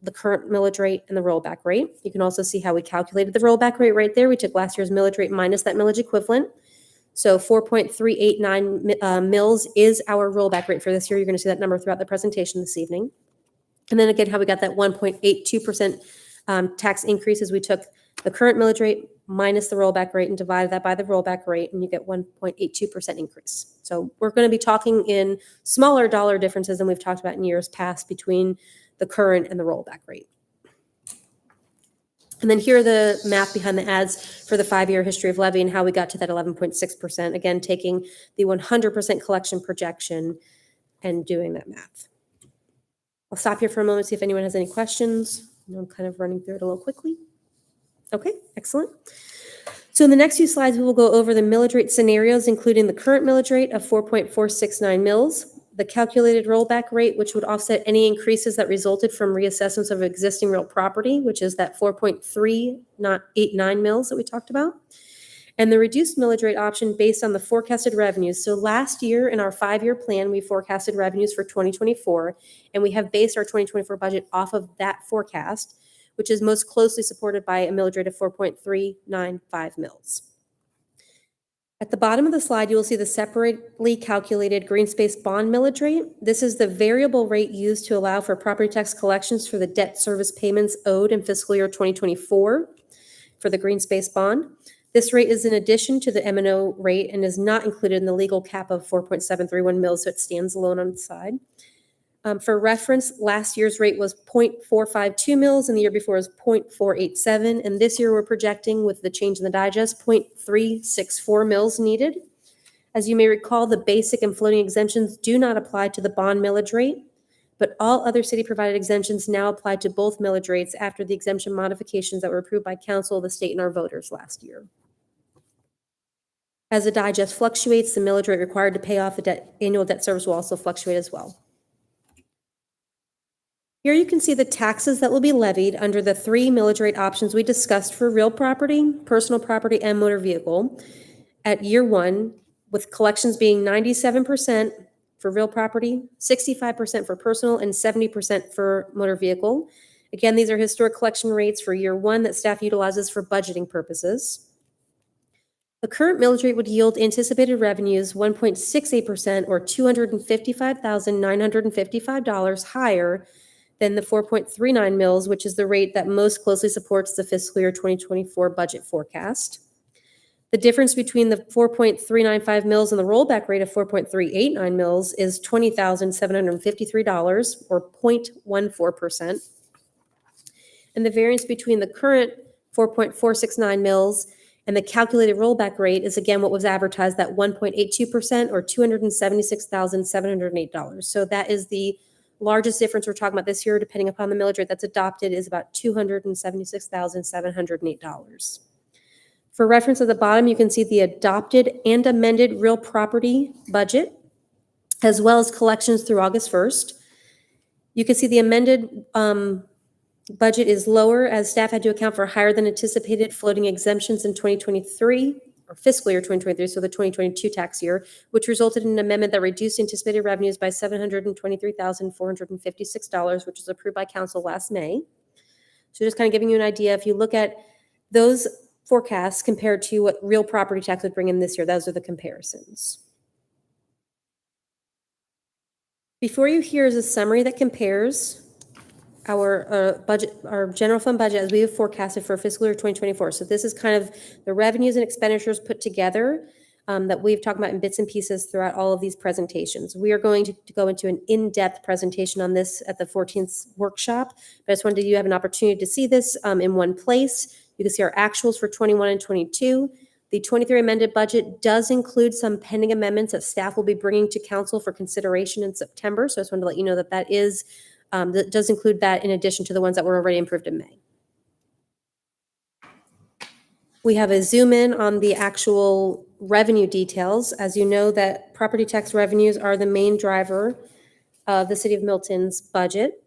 the current millage rate and the rollback rate. You can also see how we calculated the rollback rate right there. We took last year's millage rate minus that millage equivalent. So 4.389 mils is our rollback rate for this year. You're going to see that number throughout the presentation this evening. And then again, how we got that 1.82% tax increase is we took the current millage rate minus the rollback rate and divided that by the rollback rate, and you get 1.82% increase. So we're going to be talking in smaller dollar differences than we've talked about in years past between the current and the rollback rate. And then here are the math behind the ads for the 5-year history of levy and how we got to that 11.6%. Again, taking the 100% collection projection and doing that math. I'll stop here for a moment, see if anyone has any questions. I know I'm kind of running through it a little quickly. Okay, excellent. So in the next few slides, we will go over the millage rate scenarios, including the current millage rate of 4.469 mils, the calculated rollback rate, which would offset any increases that resulted from reassessments of existing real property, which is that 4.389 mils that we talked about, and the reduced millage rate option based on the forecasted revenues. So last year in our 5-year plan, we forecasted revenues for 2024, and we have based our 2024 budget off of that forecast, which is most closely supported by a millage rate of 4.395 mils. At the bottom of the slide, you will see the separately calculated green space bond millage rate. This is the variable rate used to allow for property tax collections for the debt service payments owed in fiscal year 2024 for the green space bond. This rate is in addition to the M&O rate and is not included in the legal cap of 4.731 mils, so it stands alone on its side. For reference, last year's rate was 0.452 mils and the year before was 0.487. And this year we're projecting with the change in the digest, 0.364 mils needed. As you may recall, the basic and floating exemptions do not apply to the bond millage rate, but all other city provided exemptions now apply to both millage rates after the exemption modifications that were approved by council, the state, and our voters last year. As the digest fluctuates, the millage rate required to pay off the annual debt service will also fluctuate as well. Here you can see the taxes that will be levied under the 3 millage rate options we discussed for real property, personal property, and motor vehicle at year 1, with collections being 97% for real property, 65% for personal, and 70% for motor vehicle. Again, these are historic collection rates for year 1 that staff utilizes for budgeting purposes. The current millage rate would yield anticipated revenues 1.68% or $255,955 higher than the 4.39 mils, which is the rate that most closely supports the fiscal year 2024 budget forecast. The difference between the 4.395 mils and the rollback rate of 4.389 mils is $20,753 or 0.14%. And the variance between the current 4.469 mils And the calculated rollback rate is again what was advertised, that 1.82% or $276,708. So that is the largest difference we're talking about this year, depending upon the millage rate that's adopted, is about $276,708. For reference at the bottom, you can see the adopted and amended real property budget, as well as collections through August 1st. You can see the amended budget is lower as staff had to account for higher than anticipated floating exemptions in 2023, or fiscal year 2023, so the 2022 tax year, which resulted in an amendment that reduced anticipated revenues by $723,456, which was approved by council last May. So just kind of giving you an idea, if you look at those forecasts compared to what real property tax would bring in this year, those are the comparisons. Before you here is a summary that compares our budget, our general fund budget as we have forecasted for fiscal year 2024. So this is kind of the revenues and expenditures put together that we've talked about in bits and pieces throughout all of these presentations. We are going to go into an in-depth presentation on this at the 14th workshop, but I just wanted you to have an opportunity to see this in one place. You can see our actuals for 21 and 22. The 23 amended budget does include some pending amendments that staff will be bringing to council for consideration in September. So I just wanted to let you know that that is that does include that in addition to the ones that were already approved in May. We have a zoom in on the actual revenue details. As you know, that property tax revenues are the main driver of the City of Milton's budget.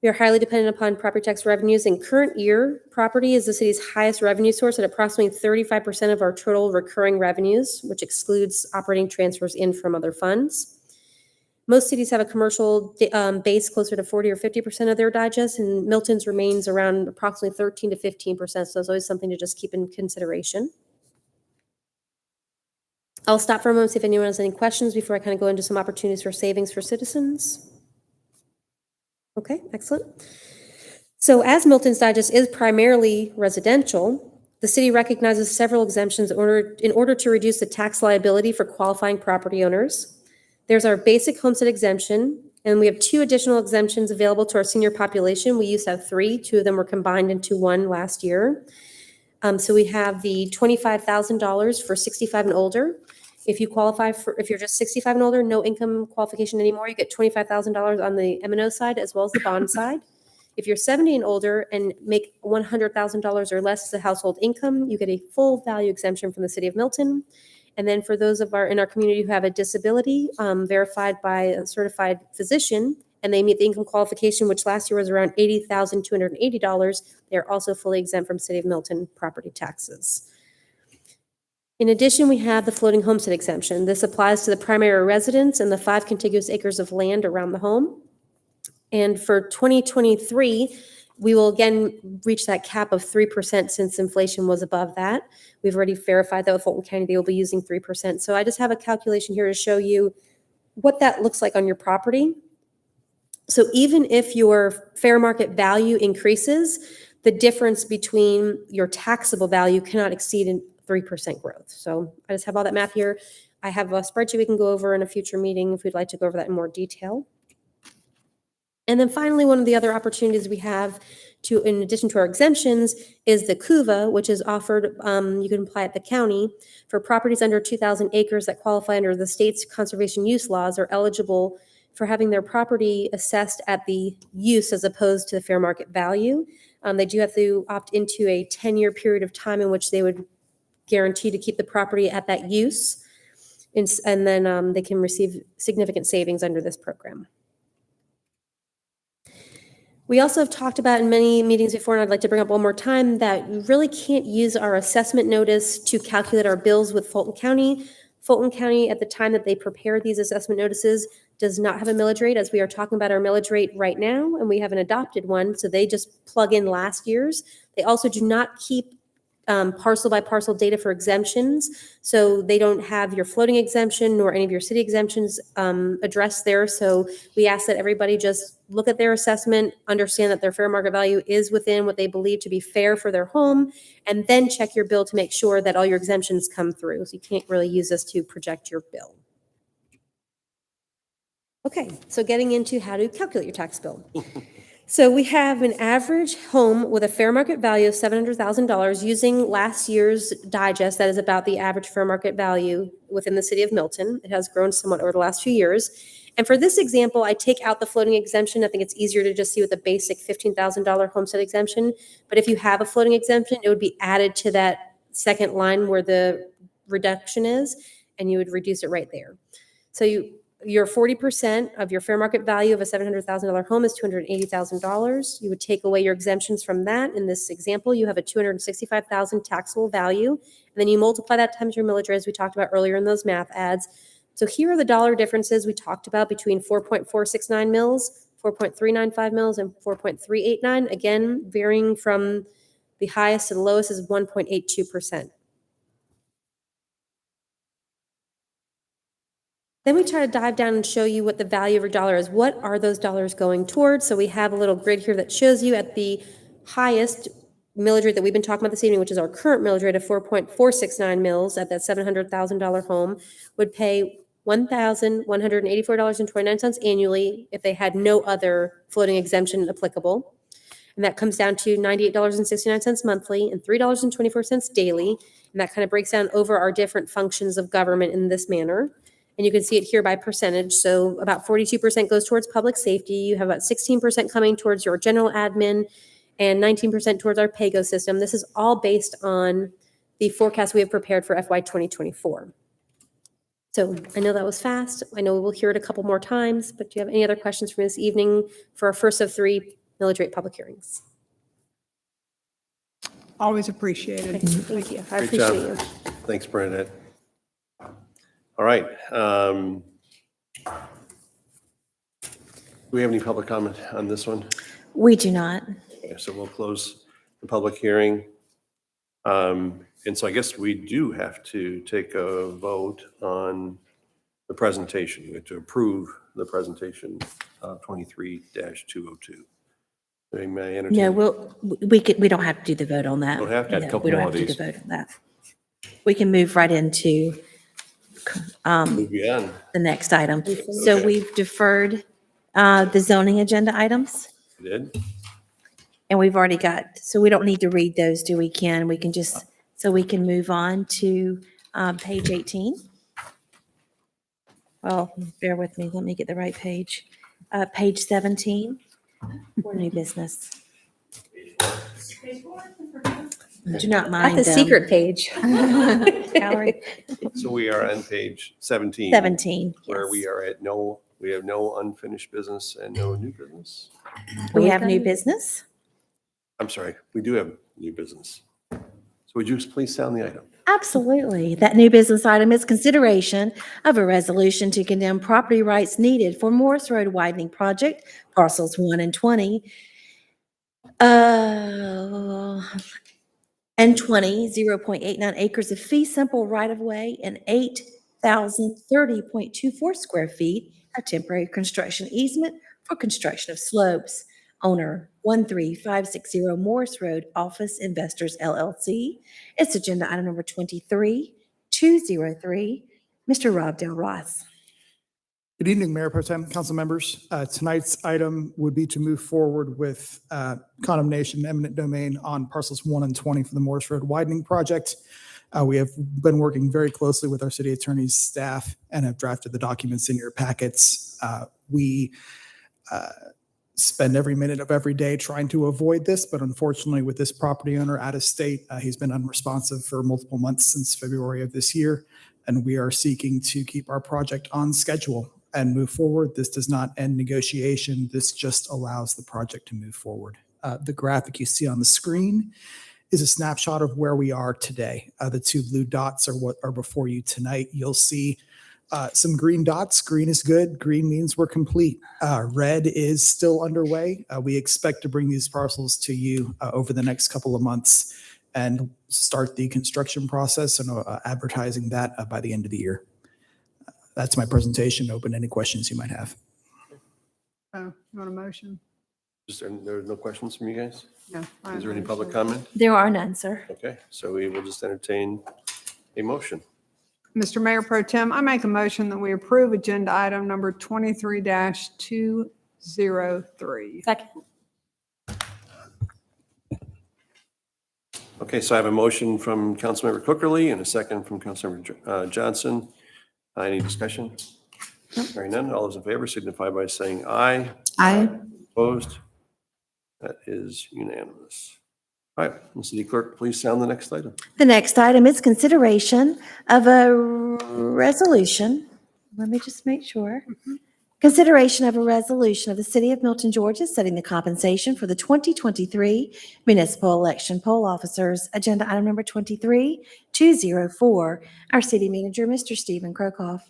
We are highly dependent upon property tax revenues. In current year, property is the city's highest revenue source at approximately 35% of our total recurring revenues, which excludes operating transfers in from other funds. Most cities have a commercial base closer to 40 or 50% of their digest, and Milton's remains around approximately 13 to 15%. So it's always something to just keep in consideration. I'll stop for a moment, see if anyone has any questions before I kind of go into some opportunities for savings for citizens. Okay, excellent. So as Milton's digest is primarily residential, the city recognizes several exemptions in order to reduce the tax liability for qualifying property owners. There's our basic homestead exemption, and we have 2 additional exemptions available to our senior population. We used to have 3. 2 of them were combined into 1 last year. So we have the $25,000 for 65 and older. If you qualify for, if you're just 65 and older, no income qualification anymore, you get $25,000 on the M&O side as well as the bond side. If you're 70 and older and make $100,000 or less as a household income, you get a full value exemption from the City of Milton. And then for those in our community who have a disability verified by a certified physician, and they meet the income qualification, which last year was around $80,280, they're also fully exempt from City of Milton property taxes. In addition, we have the floating homestead exemption. This applies to the primary residence and the 5 contiguous acres of land around the home. And for 2023, we will again reach that cap of 3% since inflation was above that. We've already verified that with Fulton County, they will be using 3%. So I just have a calculation here to show you what that looks like on your property. So even if your fair market value increases, the difference between your taxable value cannot exceed 3% growth. So I just have all that math here. I have a spreadsheet we can go over in a future meeting if we'd like to go over that in more detail. And then finally, one of the other opportunities we have to, in addition to our exemptions, is the CUVA, which is offered, you can apply at the county, for properties under 2,000 acres that qualify under the state's conservation use laws are eligible for having their property assessed at the use as opposed to the fair market value. They do have to opt into a 10-year period of time in which they would guarantee to keep the property at that use. And then they can receive significant savings under this program. We also have talked about in many meetings before, and I'd like to bring up one more time, that we really can't use our assessment notice to calculate our bills with Fulton County. Fulton County, at the time that they prepare these assessment notices, does not have a millage rate, as we are talking about our millage rate right now, and we have an adopted one, so they just plug in last year's. They also do not keep parcel by parcel data for exemptions. So they don't have your floating exemption nor any of your city exemptions addressed there. So we ask that everybody just look at their assessment, understand that their fair market value is within what they believe to be fair for their home, and then check your bill to make sure that all your exemptions come through. So you can't really use this to project your bill. Okay, so getting into how to calculate your tax bill. So we have an average home with a fair market value of $700,000 using last year's digest. That is about the average fair market value within the city of Milton. It has grown somewhat over the last few years. And for this example, I take out the floating exemption. I think it's easier to just see with a basic $15,000 homestead exemption. But if you have a floating exemption, it would be added to that second line where the reduction is, and you would reduce it right there. So your 40% of your fair market value of a $700,000 home is $280,000. You would take away your exemptions from that. In this example, you have a $265,000 taxable value, and then you multiply that times your millage rate, as we talked about earlier in those math adds. So here are the dollar differences we talked about between 4.469 mils, 4.395 mils, and 4.389. Again, varying from the highest to the lowest is 1.82%. Then we try to dive down and show you what the value of your dollar is. What are those dollars going towards? So we have a little grid here that shows you at the highest millage rate that we've been talking about this evening, which is our current millage rate of 4.469 mils at that $700,000 home, would pay $1,184.29 annually if they had no other floating exemption applicable. And that comes down to $98.69 monthly and $3.24 daily. And that kind of breaks down over our different functions of government in this manner. And you can see it here by percentage. So about 42% goes towards public safety. You have about 16% coming towards your general admin and 19% towards our PAYGO system. This is all based on the forecast we have prepared for FY 2024. So I know that was fast. I know we will hear it a couple more times, but do you have any other questions for me this evening for our first of 3 millage rate public hearings? Always appreciated. Thank you. I Great appreciate job. you. Thanks, Bernadette. All right. Do we have any public comment on this one? We do not. Okay, so we'll close the public hearing. And so I guess we do have to take a vote on the presentation. We have to approve the presentation 23-202. May I entertain? No, we don't have to do the vote on that. Don't have to? No, A couple we don't more have of to do the these. vote on that. We can move right into Move beyond. the next item. So Okay. we've deferred the zoning agenda items, We did? and we've already got, so we don't need to read those, do we, Ken? We can just, so we can move on to page 18. Well, bear with me, let me get the right page. Page 17, for new business. Do not mind At the them. secret page. Gallery. So we are on page 17. 17, Where yes. we are at we have no unfinished business and no new business. We have new business. I'm sorry, we do have new business. So would you please sound the item? Absolutely. That new business item is consideration of a resolution to condemn property rights needed for Morris Road widening project, parcels 1 and 20. And 20, 0.89 acres of fee simple right-of-way and 8,030.24 square feet of temporary construction easement for construction of slopes. Owner 13560 Morris Road, Office Investors LLC. It's agenda item number 23-203. Mr. Rob Del Ross. Good evening, Mayor Pro Tem, council members. Tonight's item would be to move forward with condemnation and eminent domain on parcels 1 and 20 for the Morris Road widening project. We have been working very closely with our city attorney's staff and have drafted the documents in your packets. We spend every minute of every day trying to avoid this, but unfortunately with this property owner out of state, he's been unresponsive for multiple months since February of this year, and we are seeking to keep our project on schedule and move forward. This does not end negotiation. This just allows the project to move forward. The graphic you see on the screen is a snapshot of where we are today. The 2 blue dots are what are before you tonight. You'll see some green dots. Green is good. Green means we're complete. Red is still underway. We expect to bring these parcels to you over the next couple of months and start the construction process and advertising that by the end of the year. That's my presentation. Open any questions you might have. Oh, you want a motion? There are no questions from you guys? No. Is there any public comment? There are none, sir. Okay, so we will just entertain a motion. Mr. Mayor Pro Tem, I make a motion that we approve agenda item number 23-203. Second. Okay, so I have a motion from Councilmember Cookerly and a second from Councilmember Johnson. Any discussion? Hearing none, all those in favor signify by saying aye. Aye. Opposed? That is unanimous. All right, City Clerk, please sound the next item. The next item is consideration of a resolution. Let me just make sure. Consideration of a resolution of the City of Milton, Georgia, setting the compensation for the 2023 municipal election poll officers. Agenda item number 23204. Our city manager, Mr. Stephen Krokoff.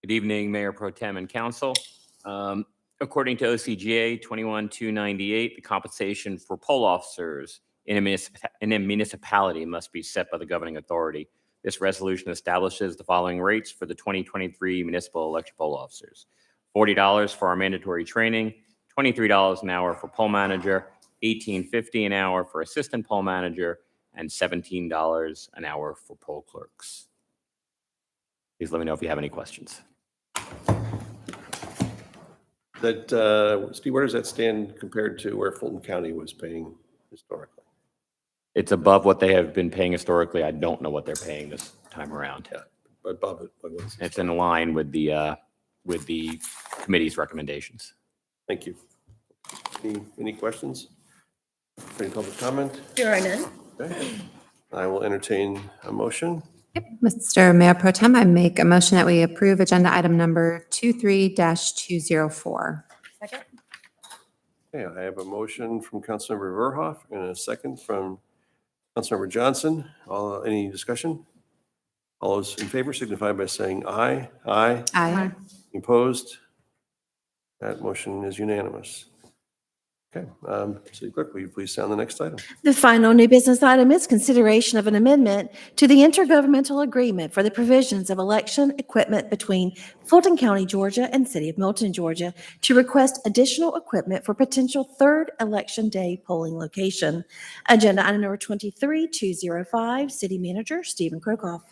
Good evening, Mayor Pro Tem and Council. According to OCGA 21298, the compensation for poll officers in a municipality must be set by the governing authority. This resolution establishes the following rates for the 2023 municipal election poll officers. $40 for our mandatory training, $23 an hour for poll manager, $18.50 an hour for assistant poll manager, and $17 an hour for poll clerks. Please let me know if you have any questions. Steve, where does that stand compared to where Fulton County was paying historically? It's above what they have been paying historically. I don't know what they're paying this time around. Yeah, above it. It's in line with the committee's recommendations. Thank you. Any questions? Any public comment? There are none. Okay. I will entertain a motion. Mr. Mayor Pro Tem, I make a motion that we approve agenda item number 23-204. Second? Okay, I have a motion from Councilmember Verhoff and a second from Councilmember Johnson. Any discussion? All those in favor signify by saying aye. Aye. Aye. Opposed? That motion is unanimous. Okay, City Clerk, will you please sound the next item? The final new business item is consideration of an amendment to the intergovernmental agreement for the provisions of election equipment between Fulton County, Georgia, and City of Milton, Georgia, to request additional equipment for potential third election day polling location. Agenda item number 23205, City Manager Stephen Krokoff.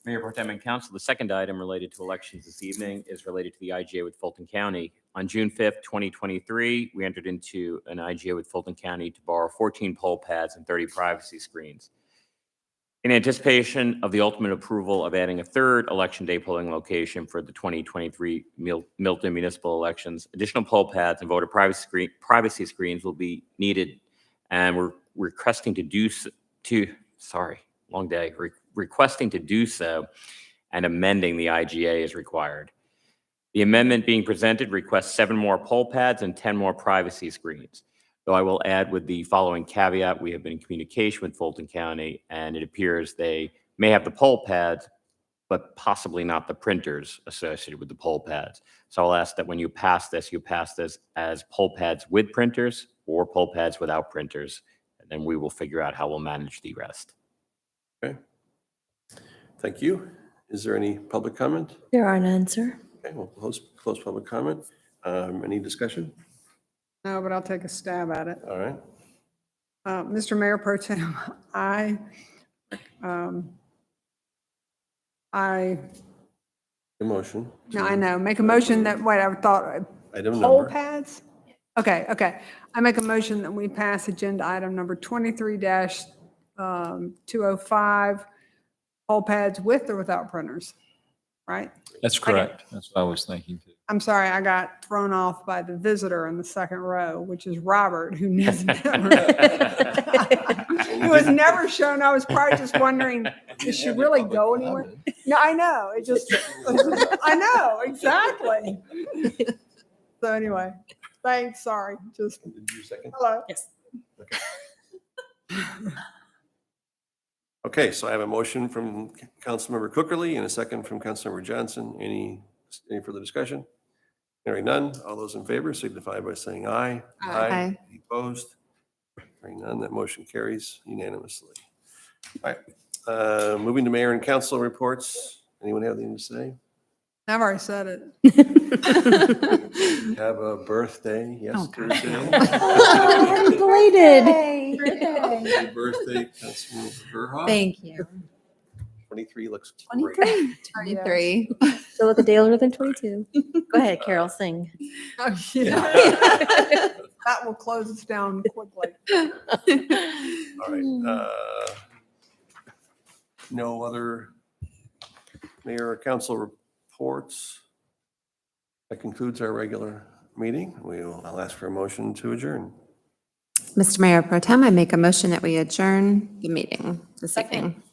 Mayor Pro Tem and Council, the second item related to elections this evening is related to the IGA with Fulton County. On June 5th, 2023, we entered into an IGA with Fulton County to borrow 14 poll pads and 30 privacy screens. In anticipation of the ultimate approval of adding a third election day polling location for the 2023 Milton municipal elections, additional poll pads and voter privacy screens will be needed, and we're requesting to do requesting to do so, and amending the IGA is required. The amendment being presented requests 7 more poll pads and 10 more privacy screens. Though I will add with the following caveat, we have been in communication with Fulton County, and it appears they may have the poll pads, but possibly not the printers associated with the poll pads. So I'll ask that when you pass this as poll pads with printers or poll pads without printers, and then we will figure out how we'll manage the rest. Okay. Thank you. Is there any public comment? There are none, sir. Okay, we'll close public comment. Any discussion? No, but I'll take a stab at it. All right. Mr. Mayor Pro Tem, I The motion. No, I know. Make a motion that, wait, I thought, Item poll number. pads? Okay. I make a motion that we pass agenda item number 23-205, poll pads with or without printers, right? That's correct. That's what I was thinking too. I'm sorry, I got thrown off by the visitor in the second row, which is Robert, who has never shown. I was probably just wondering, did she really go anywhere? No, I know. It just, I know, exactly. So anyway, thanks, sorry. Just, Did you second? hello. Yes. Okay, so I have a motion from Councilmember Cookerly and a second from Councilmember Johnson. Any further discussion? Hearing none, all those in favor signify by saying aye. Aye. Any opposed? Hearing none, that motion carries unanimously. All right, moving to mayor and council reports. Anyone have anything to say? I've already said it. Have a birthday yesterday. Happy belated. Happy birthday, Councilmember Verhoff. Thank you. 23 looks great. 23. Still look a day older than 22. Go ahead, Carol, sing. Oh, yeah. That will close us down quickly. All right. No other mayor or council reports. That concludes our regular meeting. I'll ask for a motion to adjourn. Mr. Mayor Pro Tem, I make a motion that we adjourn the meeting this evening.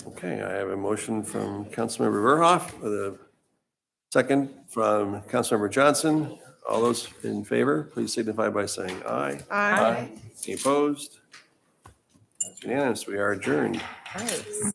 Okay, I have a motion from Councilmember Verhoff, with a second from Councilmember Johnson. All those in favor, please signify by saying aye. Aye. Any opposed? That's unanimous. We are adjourned. Nice.